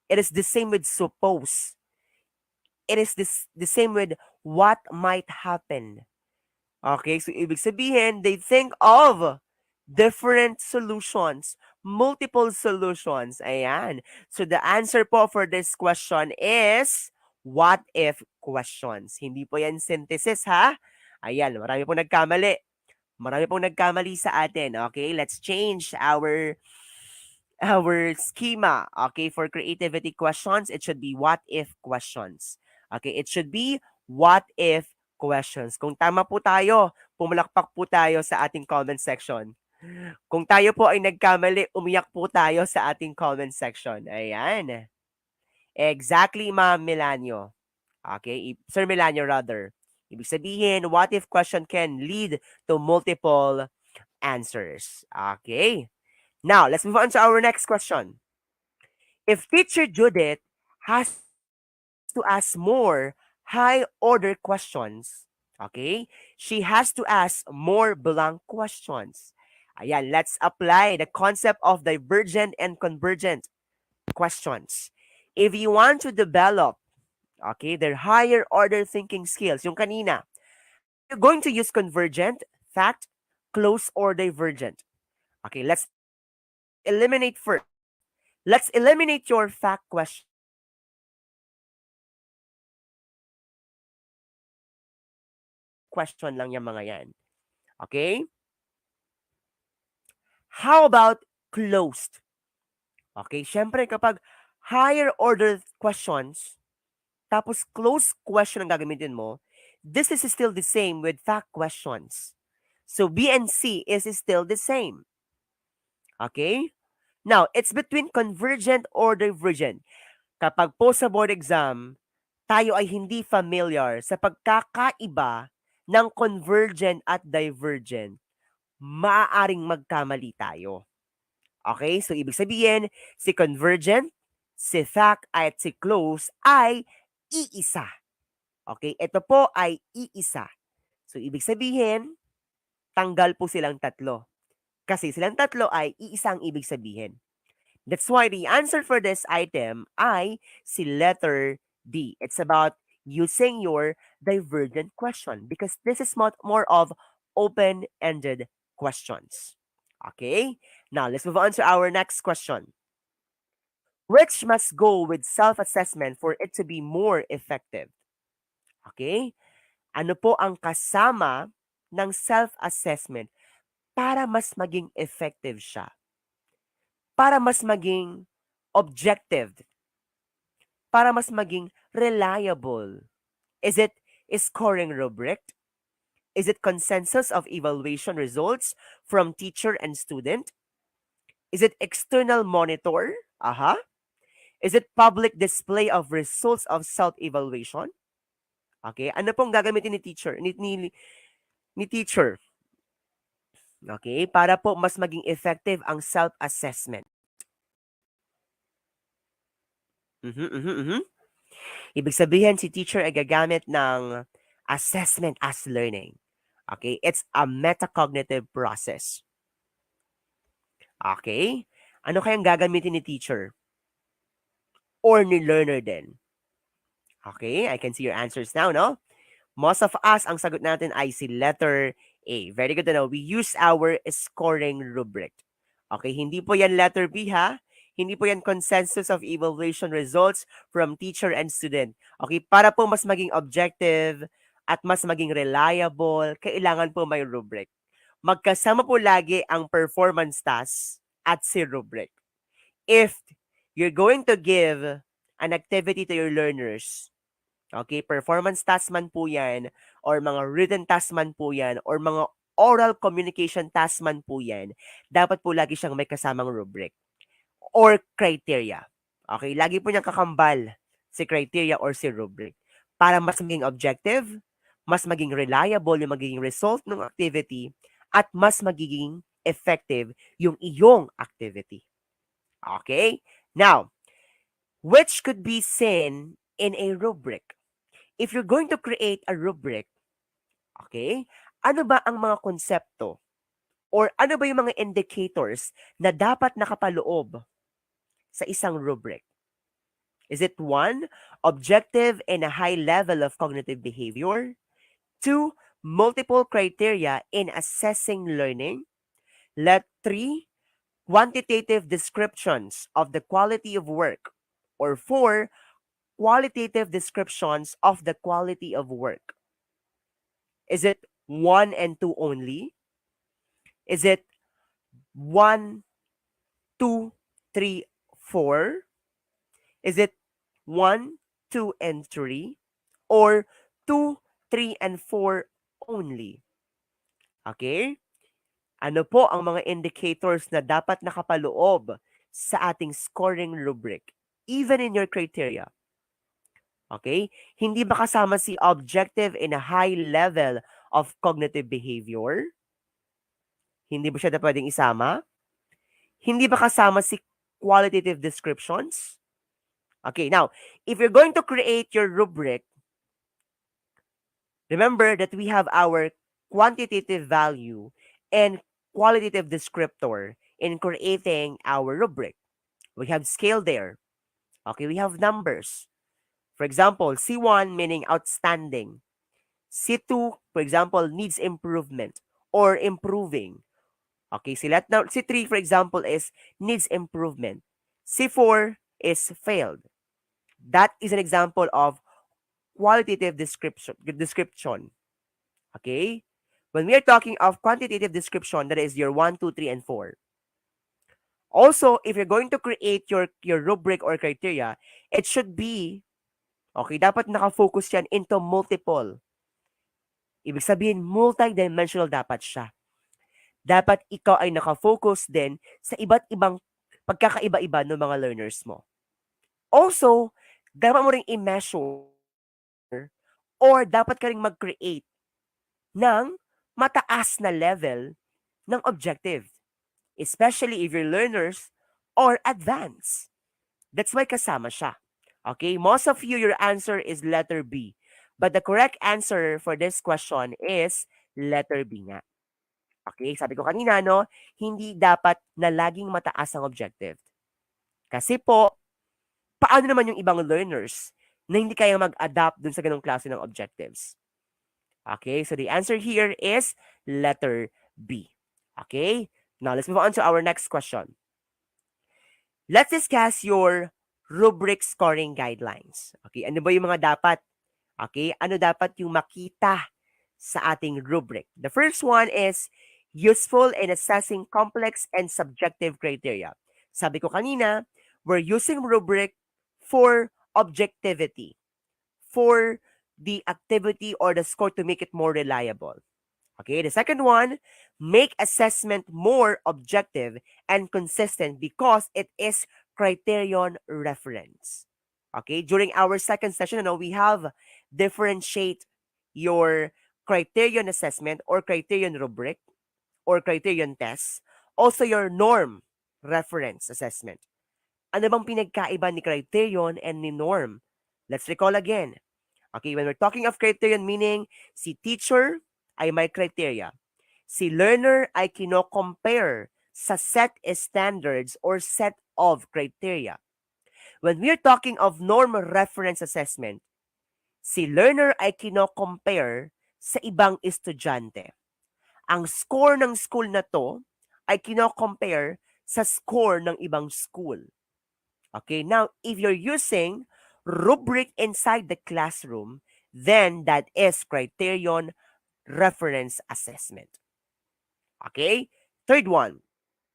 It is the same with suppose. It is the same with what might happen. Okay, so ibig sabihin, they think of different solutions, multiple solutions. Ayan. So the answer po for this question is what if questions. Hindi po yan synthesis ha. Ayan, marami pong nagkamali. Marami pong nagkamali sa atin. Okay, let's change our schema. Okay, for creativity questions, it should be what if questions. Okay, it should be what if questions. Kung tama po tayo, pumalakpak po tayo sa ating comment section. Kung tayo po ay nagkamali, umiyak po tayo sa ating comment section. Ayan. Exactly, Ma'am Melanio. Okay, Sir Melanio rather. Ibig sabihin, what if question can lead to multiple answers. Okay. Now, let's move on to our next question. If teacher Judith has to ask more high order questions, okay, she has to ask more blank questions. Ayan, let's apply the concept of divergent and convergent questions. If you want to develop, okay, their higher order thinking skills, yung kanina, you're going to use convergent, fact, close, or divergent. Okay, let's eliminate first. Let's eliminate your fact question lang yung mga yan. Okay? How about closed? Okay, syempre kapag higher order questions, tapos closed question ang gagamitin mo, this is still the same with fact questions. So B and C is still the same. Okay? Now, it's between convergent or divergent. Kapag po sa board exam, tayo ay hindi familiar sa pagkakaiba ng convergent at divergent, maaaring magkamali tayo. Okay? So, ibig sabihin, si convergent, si fact, at si close ay iisa. Okay? Ito po ay iisa. So, ibig sabihin, tanggal po silang tatlo. Kasi silang tatlo ay iisang ibig sabihin. That's why the answer for this item ay si letter D. It's about using your divergent question because this is more of open-ended questions. Okay? Now, let's move on to our next question. Which must go with self-assessment for it to be more effective? Okay? Ano po ang kasama ng self-assessment para mas maging effective siya? Para mas maging objective, para mas maging reliable? Is it scoring rubric? Is it consensus of evaluation results from teacher and student? Is it external monitor? Aha. Is it public display of results of self-evaluation? Okay, ano pong gagamitin ni teacher? Ni teacher. Okay, para po mas maging effective ang self-assessment. Ibig sabihin, si teacher ay gagamit ng assessment as learning. Okay? It's a metacognitive process. Okay? Ano kayang gagamitin ni teacher? Or ni learner din? Okay? I can see your answers now, no? Most of us, ang sagot natin ay si letter A. Very good to know. We use our scoring rubric. Okay? Hindi po yan letter B, ha? Hindi po yan consensus of evaluation results from teacher and student. Okay? Para po mas maging objective at mas maging reliable, kailangan po may rubric. Magkasama po lagi ang performance task at si rubric. If you're going to give an activity to your learners, okay, performance task man po yan, or mga written task man po yan, or mga oral communication task man po yan, dapat po lagi siyang may kasamang rubric or criteria. Okay, lagi po niyang kakambal si criteria or si rubric para mas maging objective, mas maging reliable yung magiging result ng activity, at mas magiging effective yung iyong activity. Okay? Now, which could be seen in a rubric? If you're going to create a rubric, okay, ano ba ang mga konsepto or ano ba yung mga indicators na dapat nakapaloob sa isang rubric? Is it 1, objective and a high level of cognitive behavior? 2, multiple criteria in assessing learning? Let 3, quantitative descriptions of the quality of work? Or 4, qualitative descriptions of the quality of work? Is it 1 and 2 only? Is it 1, 2, 3, 4? Is it 1, 2, and 3? Or 2, 3, and 4 only? Okay? Ano po ang mga indicators na dapat nakapaloob sa ating scoring rubric, even in your criteria? Okay? Hindi ba kasama si objective in a high level of cognitive behavior? Hindi ba siya na pwedeng isama? Hindi ba kasama si qualitative descriptions? Okay, now, if you're going to create your rubric, remember that we have our quantitative value and qualitative descriptor in creating our rubric. We have scale there. Okay, we have numbers. For example, C1 meaning outstanding. C2, for example, needs improvement or improving. Okay, C3, for example, is needs improvement. C4 is failed. That is an example of qualitative description. Okay? When we are talking of quantitative description, that is your 1, 2, 3, and 4. Also, if you're going to create your rubric or criteria, it should be, okay, dapat nakafocus yan into multiple. Ibig sabihin, multidimensional dapat siya. Dapat ikaw ay nakafocus din sa iba't ibang pagkakaiba-iba ng mga learners mo. Also, dapat mo ring i-measure or dapat ka ring mag-create ng mataas na level ng objective. Especially if your learners are advanced. That's why kasama siya. Okay? Most of you, your answer is letter B. But the correct answer for this question is letter B nga. Okay, sabi ko kanina, no, hindi dapat na laging mataas ang objective. Kasi po, paano naman yung ibang learners na hindi kayang mag-adapt dun sa ganong klase ng objectives? Okay, so the answer here is letter B. Okay, now let's move on to our next question. Let's discuss your rubric scoring guidelines. Okay, ano ba yung mga dapat? Okay, ano dapat yung makita sa ating rubric? The first one is useful in assessing complex and subjective criteria. Sabi ko kanina, we're using rubric for objectivity, for the activity or the score to make it more reliable. Okay, the second one, make assessment more objective and consistent because it is criterion reference. Okay, during our second session, we have differentiate your criterion assessment or criterion rubric or criterion test, also your norm reference assessment. Ano bang pinagkaiba ni criterion and ni norm? Let's recall again. Okay, when we're talking of criterion, meaning si teacher ay may criteria. Si learner ay kino-compare sa set standards or set of criteria. When we're talking of norm reference assessment, si learner ay kino-compare sa ibang estudyante. Ang score ng school na to ay kino-compare sa score ng ibang school. Okay, now if you're using rubric inside the classroom, then that is criterion reference assessment. Okay? Third one,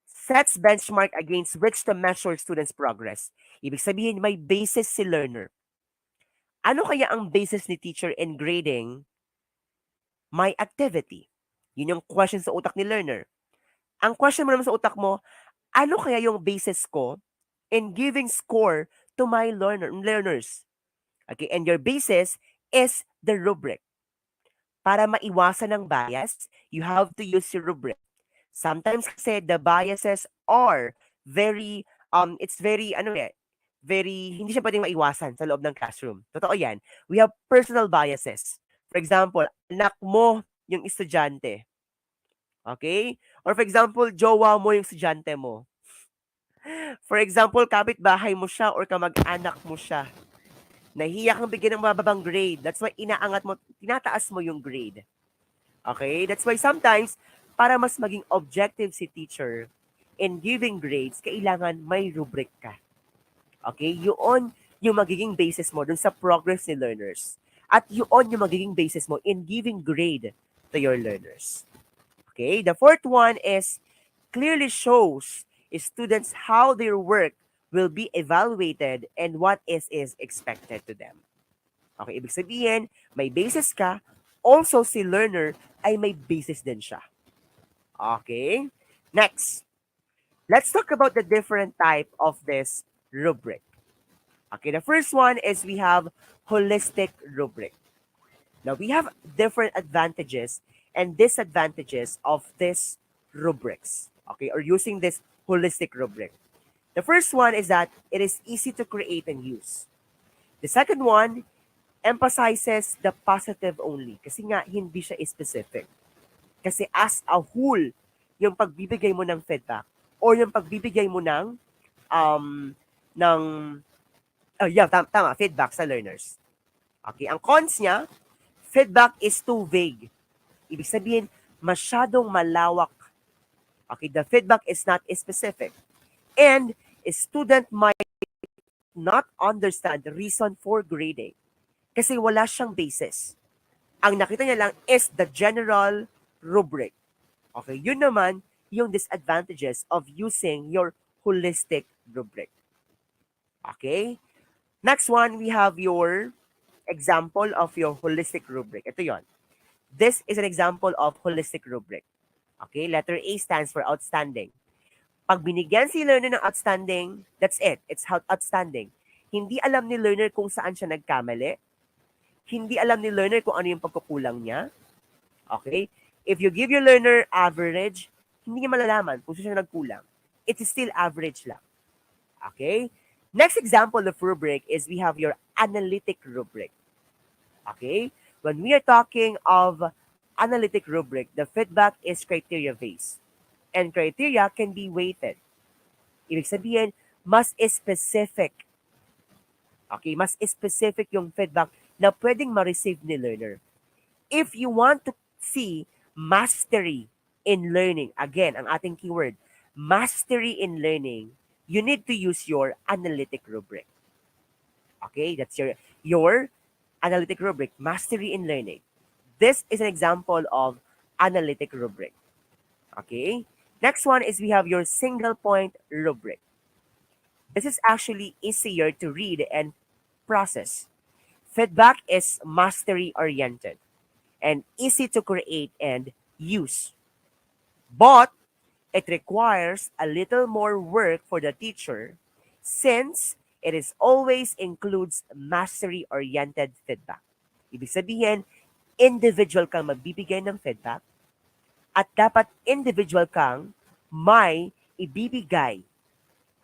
sets benchmark against which to measure students' progress. Ibig sabihin, may basis si learner. Ano kaya ang basis ni teacher in grading my activity? Yun yung question sa utak ni learner. Ang question mo naman sa utak mo, ano kaya yung basis ko in giving score to my learners? Okay, and your basis is the rubric. Para maiwasan ng bias, you have to use your rubric. Sometimes kasi the biases are very, it's very, very, hindi siya pwedeng maiwasan sa loob ng classroom. Totoo yan. We have personal biases. For example, anak mo yung estudyante. Okay? Or for example, jowa mo yung estudyante mo. For example, kapitbahay mo siya or kamag-anak mo siya. Nahiya kang bigyan ng mababang grade. That's why inaangat mo, tinataas mo yung grade. Okay? That's why sometimes, para mas maging objective si teacher in giving grades, kailangan may rubric ka. Okay? Yun yung magiging basis mo dun sa progress ni learners. At yun yung magiging basis mo in giving grade to your learners. Okay? The fourth one is clearly shows students how their work will be evaluated and what is expected to them. Okay, ibig sabihin, may basis ka, also si learner ay may basis din siya. Okay? Next, let's talk about the different type of this rubric. Okay, the first one is we have holistic rubric. Now, we have different advantages and disadvantages of this rubrics. Okay, or using this holistic rubric. The first one is that it is easy to create and use. The second one emphasizes the positive only kasi nga hindi siya specific. Kasi as a whole, yung pagbibigay mo ng feedback or yung pagbibigay mo ng feedback sa learners. Okay, ang cons niya, feedback is too vague. Ibig sabihin, masyadong malawak. Okay, the feedback is not specific. And a student might not understand the reason for grading kasi wala siyang basis. Ang nakita niya lang is the general rubric. Okay, yun naman yung disadvantages of using your holistic rubric. Okay? Next one, we have your example of your holistic rubric. Ito yon. This is an example of holistic rubric. Okay, letter A stands for outstanding. Pag binigyan si learner ng outstanding, that's it. It's outstanding. Hindi alam ni learner kung saan siya nagkamali. Hindi alam ni learner kung ano yung pagkukulang niya. Okay? If you give your learner average, hindi niya malalaman kung saan siya nagkulang. It is still average lang. Okay? Next example of rubric is we have your analytic rubric. Okay? When we are talking of analytic rubric, the feedback is criteria-based. And criteria can be weighted. Ibig sabihin, mas specific. Okay, mas specific yung feedback na pwedeng ma-receive ni learner. If you want to see mastery in learning, again, ang ating keyword, mastery in learning, you need to use your analytic rubric. Okay, that's your analytic rubric, mastery in learning. This is an example of analytic rubric. Okay, next one is we have your single point rubric. This is actually easier to read and process. Feedback is mastery oriented and easy to create and use. But it requires a little more work for the teacher since it is always includes mastery-oriented feedback. Ibig sabihin, individual kang magbibigay ng feedback at dapat individual kang may ibibigay,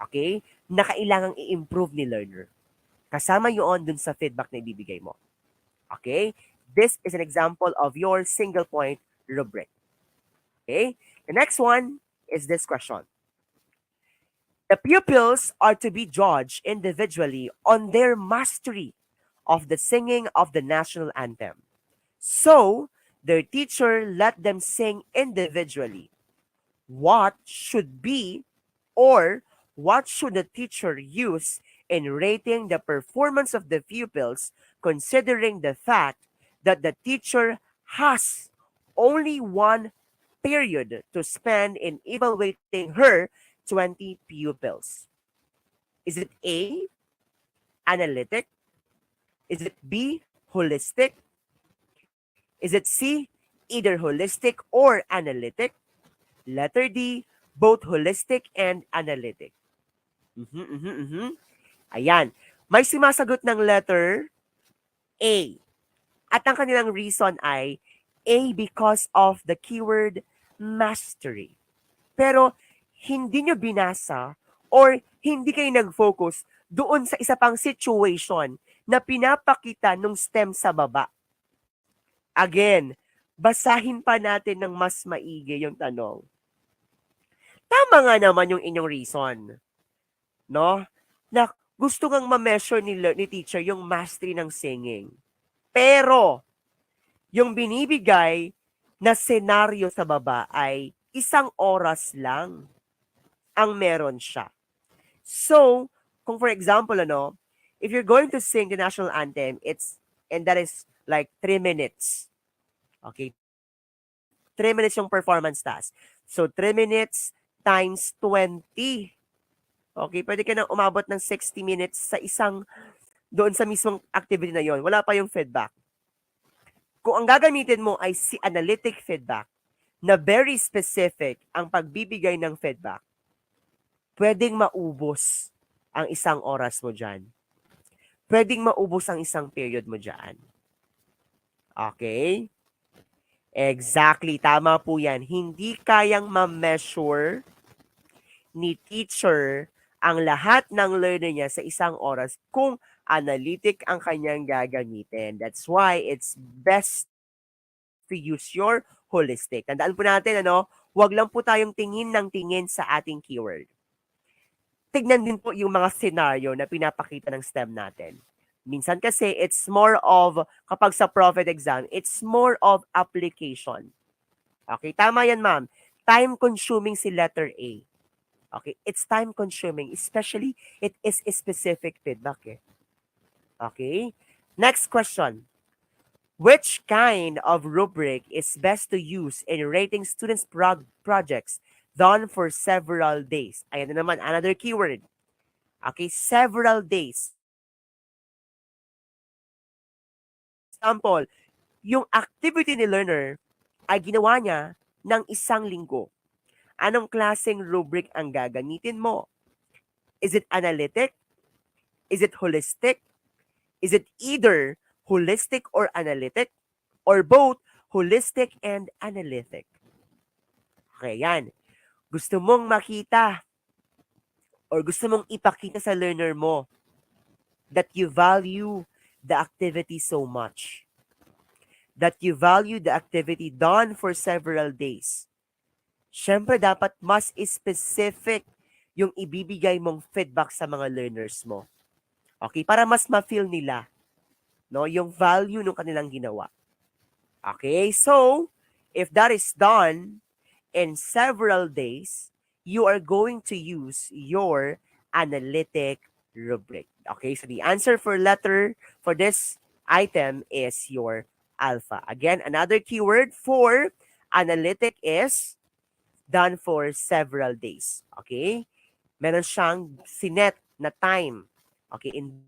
okay, na kailangang i-improve ni learner. Kasama yun dun sa feedback na ibibigay mo. Okay? This is an example of your single point rubric. Okay? The next one is this question. The pupils are to be judged individually on their mastery of the singing of the national anthem. So, their teacher let them sing individually. What should be or what should the teacher use in rating the performance of the pupils considering the fact that the teacher has only one period to spend in evaluating her 20 pupils? Is it A, analytic? Is it B, holistic? Is it C, either holistic or analytic? Letter D, both holistic and analytic. Ayan. May sumasagot ng letter A. At ang kanilang reason ay A because of the keyword mastery. Pero hindi nyo binasa or hindi kayo nag-focus doon sa isa pang situation na pinapakita nung stem sa baba. Again, basahin pa natin ng mas maigi yung tanong. Tama nga naman yung inyong reason. No? Na gusto kang ma-measure ni teacher yung mastery ng singing. Pero, yung binibigay na senaryo sa baba ay 1 oras lang ang meron siya. So, kung for example, if you're going to sing the national anthem, and that is like 3 minutes. Okay? 3 minutes yung performance task. So, 3 minutes times 20. Okay? Pwede ka nang umabot ng 60 minutes sa doon sa mismong activity na yon. Wala pa yung feedback. Kung ang gagamitin mo ay si analytic feedback, na very specific ang pagbibigay ng feedback, pwedeng maubos ang 1 oras mo dyan. Pwedeng maubos ang 1 period mo dyan. Okay? Exactly. Tama po yan. Hindi kayang ma-measure ni teacher ang lahat ng learner niya sa 1 oras kung analytic ang kanyang gagamitin. That's why it's best to use your holistic. Tandaan po natin, wag lang po tayong tingin ng tingin sa ating keyword. Tignan din po yung mga scenario na pinapakita ng STEM natin. Minsan kasi it's more of, kapag sa Prophet exam, it's more of application. Okay, tama yan ma'am. Time-consuming si letter A. Okay, it's time-consuming, especially it is a specific feedback. Okay, next question. Which kind of rubric is best to use in rating students' projects done for several days? Ayan na naman, another keyword. Okay, several days. Example, yung activity ni learner ay ginawa niya ng 1 linggo. Anong klaseng rubric ang gagamitin mo? Is it analytic? Is it holistic? Is it either holistic or analytic? Or both holistic and analytic? Okay, yan. Gusto mong makita or gusto mong ipakita sa learner mo that you value the activity so much. that you value the activity done for several days. Siyempre, dapat mas specific yung ibibigay mong feedback sa mga learners mo. Okay? Para mas ma-feel nila, no, yung value ng kanilang ginawa. Okay? So, if that is done in several days, you are going to use your analytic rubric. Okay? So, the answer for this item is your alpha. Again, another keyword for analytic is done for several days. Okay? Meron siyang sinet na time. Okay? In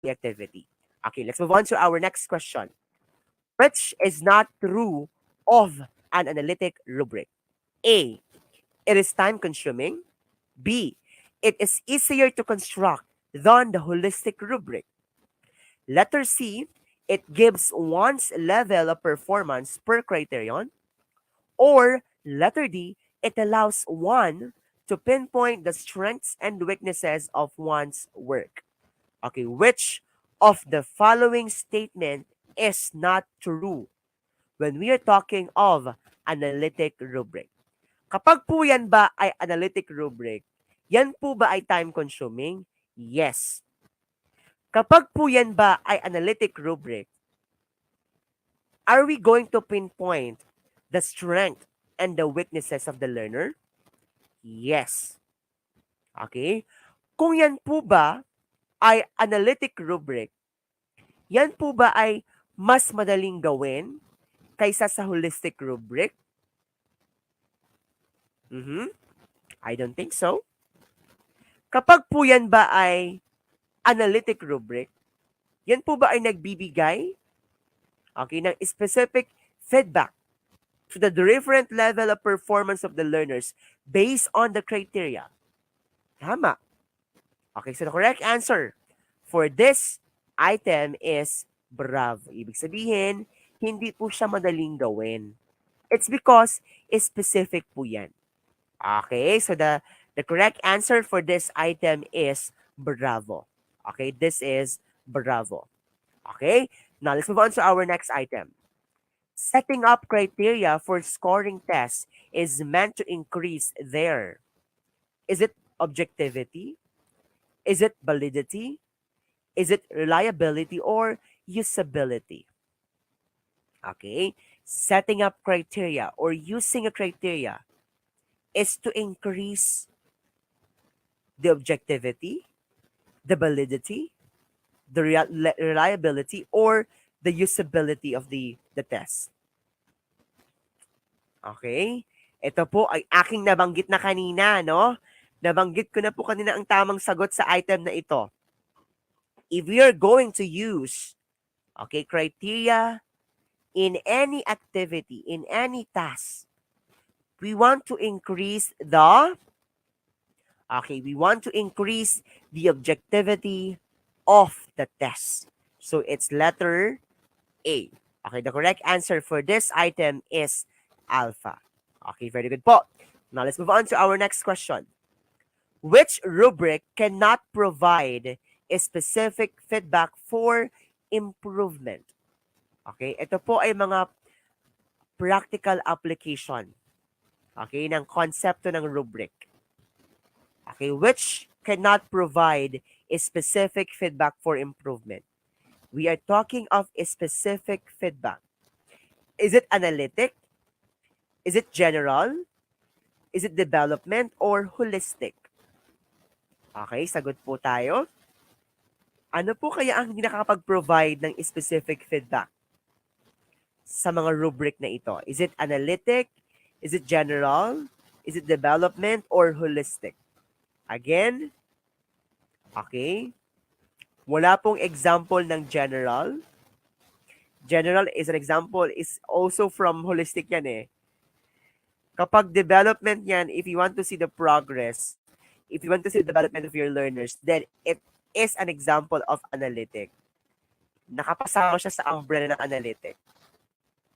the activity. Okay, let's move on to our next question. Which is not true of an analytic rubric? A. It is time consuming. B. It is easier to construct than the holistic rubric. Letter C. It gives one's level of performance per criterion. Or letter D. It allows one to pinpoint the strengths and weaknesses of one's work. Okay, which of the following statement is not true when we are talking of analytic rubric? Kapag po yan ba ay analytic rubric, yan po ba ay time consuming? Yes. Kapag po yan ba ay analytic rubric, are we going to pinpoint the strength and the weaknesses of the learner? Yes. Okay? Kung yan po ba ay analytic rubric, yan po ba ay mas madaling gawin kaysa sa holistic rubric? I don't think so. Kapag po yan ba ay analytic rubric, yan po ba ay nagbibigay ng specific feedback to the different level of performance of the learners based on the criteria? Tama. Okay, so the correct answer for this item is bravo. Ibig sabihin, hindi po siya madaling gawin. It's because specific po yan. Okay, so the correct answer for this item is bravo. Okay, this is bravo. Okay, now let's move on to our next item. Setting up criteria for scoring tests is meant to increase their, is it objectivity? Is it validity? Is it reliability or usability? Okay, setting up criteria or using a criteria is to increase the objectivity, the validity, the reliability, or the usability of the test. Okay? Ito po ay aking nabanggit na kanina, no? Nabanggit ko na po kanina ang tamang sagot sa item na ito. If we are going to use, criteria in any activity, in any task, we want to increase the objectivity of the test. So it's letter A. Okay, the correct answer for this item is alpha. Okay, very good po. Now let's move on to our next question. Which rubric cannot provide a specific feedback for improvement? Okay, ito po ay mga practical application ng konsepto ng rubric. Okay, which cannot provide a specific feedback for improvement. We are talking of a specific feedback. Is it analytic? Is it general? Is it development or holistic? Okay, sagot po tayo. Ano po kaya ang hindi nakakapag-provide ng specific feedback sa mga rubric na ito? Is it analytic? Is it general? Is it development or holistic? Again, okay, wala pong example ng general. General is an example, is also from holistic yan eh. Kapag development yan, if you want to see the progress, if you want to see the development of your learners, then it is an example of analytic. Nakapasama siya sa umbrella ng analytic.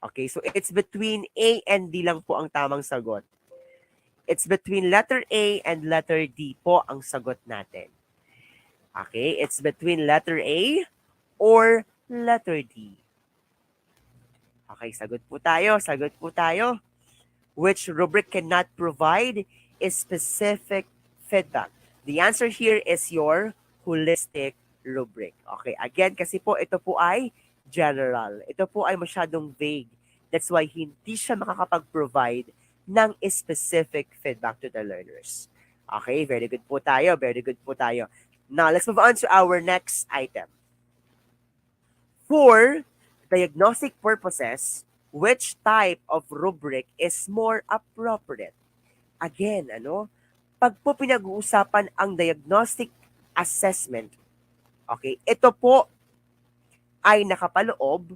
Okay, so it's between A and D lang po ang tamang sagot. It's between letter A and letter D po ang sagot natin. Okay, it's between letter A or letter D. Okay, sagot po tayo, sagot po tayo. Which rubric cannot provide is specific feedback? The answer here is your holistic rubric. Okay, again, kasi po ito po ay general. Ito po ay masyadong vague. That's why hindi siya makakapag-provide ng specific feedback to the learners. Okay, very good po tayo, very good po tayo. Now, let's move on to our next item. For diagnostic purposes, which type of rubric is more appropriate? Again, pag po pinag-uusapan ang diagnostic assessment, okay, ito po ay nakapaloob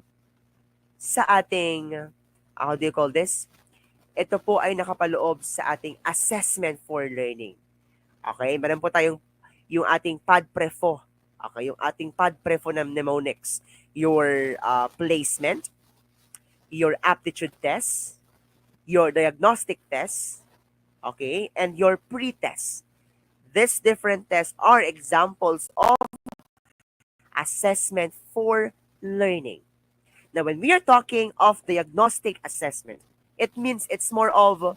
sa ating, how do you call this? Ito po ay nakapaloob sa ating assessment for learning. Okay, meron po tayong yung ating PAD-PREFO. Okay, yung ating PAD-PREFO ng mnemonics. Your placement, your aptitude test, your diagnostic test, okay, and your pre-test. These different tests are examples of assessment for learning. Now, when we are talking of diagnostic assessment, it means it's more of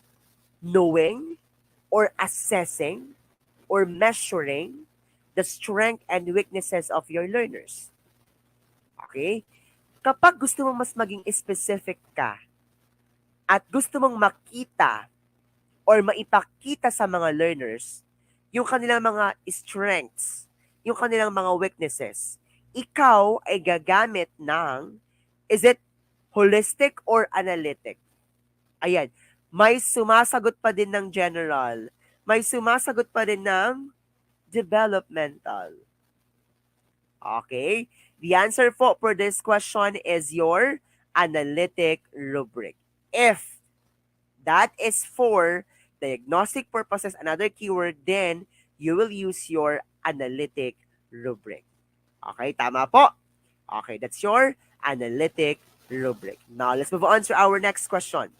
knowing or assessing or measuring the strength and weaknesses of your learners. Okay? Kapag gusto mong mas maging specific ka at gusto mong makita or maipakita sa mga learners yung kanilang mga strengths, yung kanilang mga weaknesses, ikaw ay gagamit ng, is it holistic or analytic? Ayan, may sumasagot pa din ng general, may sumasagot pa din ng developmental. Okay? The answer po for this question is your analytic rubric. If that is for diagnostic purposes, another keyword, then you will use your analytic rubric. Okay, tama po. Okay, that's your analytic rubric. Now, let's move on to our next question.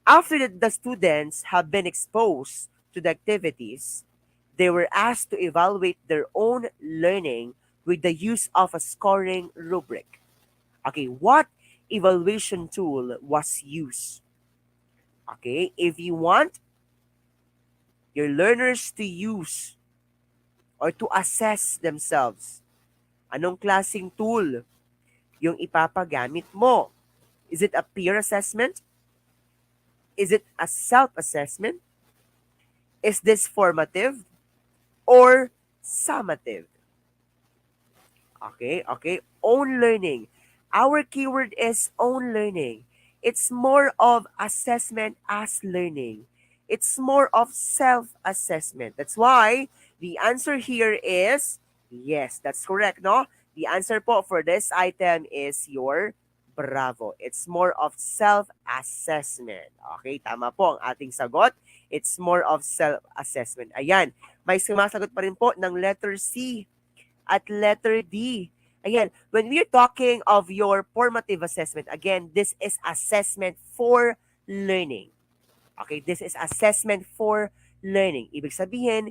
After the students have been exposed to the activities, they were asked to evaluate their own learning with the use of a scoring rubric. Okay, what evaluation tool was used? Okay, if you want your learners to use or to assess themselves, anong klaseng tool yung ipapagamit mo? Is it a peer assessment? Is it a self-assessment? Is this formative or summative? Okay. Own learning. Our keyword is own learning. It's more of assessment as learning. It's more of self-assessment. That's why the answer here is yes, that's correct, no? The answer po for this item is your bravo. It's more of self-assessment. Okay, tama po ang ating sagot. It's more of self-assessment. Ayan, may sumasagot pa rin po ng letter C at letter D. Again, when we're talking of your formative assessment, again, this is assessment for learning. Okay, this is assessment for learning. Ibig sabihin,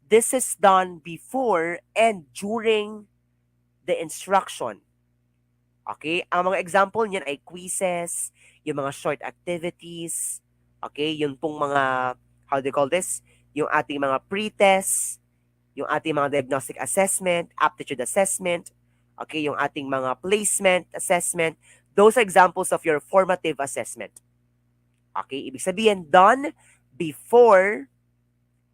this is done before and during the instruction. Okay, ang mga example niyan ay quizzes, yung mga short activities, okay, yung pong mga, how do you call this? Yung ating mga pre-tests, yung ating mga diagnostic assessment, aptitude assessment, okay, yung ating mga placement assessment, those are examples of your formative assessment. Okay, ibig sabihin, done before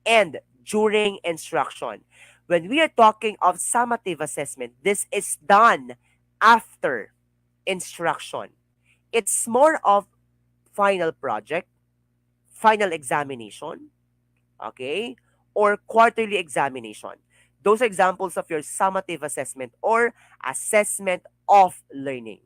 and during instruction. When we are talking of summative assessment, this is done after instruction. It's more of final project, final examination, okay, or quarterly examination. Those are examples of your summative assessment or assessment of learning.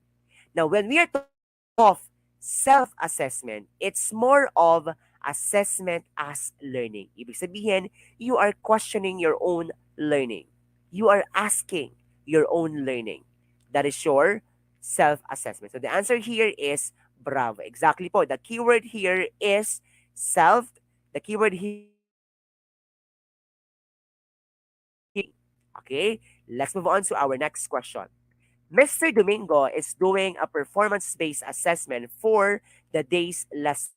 Now, when we are talking of self-assessment, it's more of assessment as learning. Ibig sabihin, you are questioning your own learning. You are asking your own learning. That is your self-assessment. So the answer here is bravo. Exactly po. The keyword here is self. The keyword here. Okay, let's move on to our next question. Mr. Domingo is doing a performance-based assessment for the day's lesson.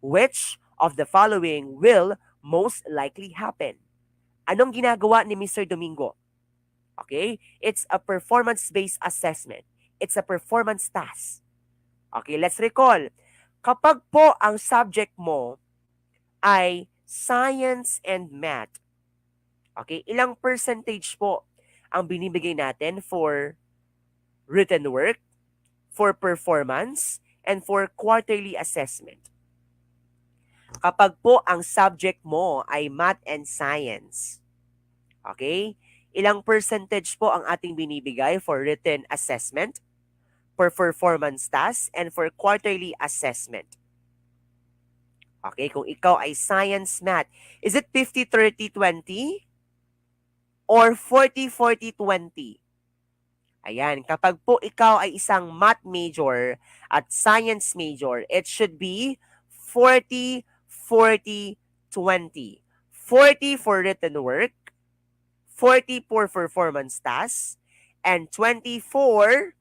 Which of the following will most likely happen? Anong ginagawa ni Mr. Domingo? Okay? It's a performance-based assessment. It's a performance task. Okay, let's recall. Kapag po ang subject mo ay science and math, okay, ilang percentage po ang binibigay natin for written work, for performance, and for quarterly assessment? Kapag po ang subject mo ay math and science, okay, ilang percentage po ang ating binibigay for written assessment, for performance task, and for quarterly assessment? Okay, kung ikaw ay science math, is it 50-30-20 or 40-40-20? Ayan, kapag po ikaw ay isang math major at science major, it should be 40-40-20. 40 for written work, 40 for performance tasks, and 24,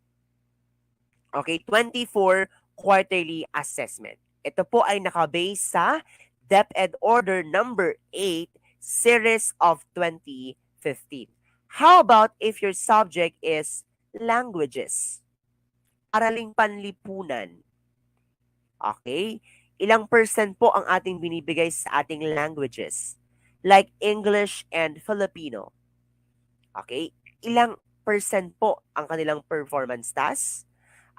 okay, 24 quarterly assessment. Ito po ay nakabase sa DepEd Order number 8, series of 2015. How about if your subject is languages? Araling panlipunan. Okay? Ilang percent po ang ating binibigay sa ating languages? Like English and Filipino. Okay? Ilang percent po ang kanilang performance task?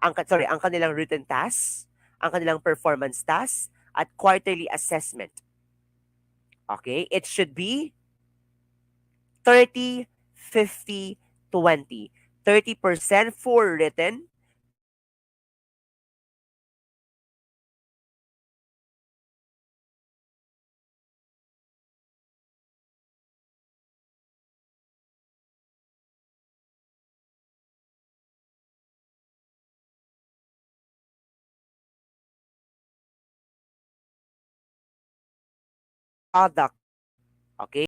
Ang kanilang written task, ang kanilang performance task, at quarterly assessment. Okay? It should be 30-50-20. 30% for written, product. Okay?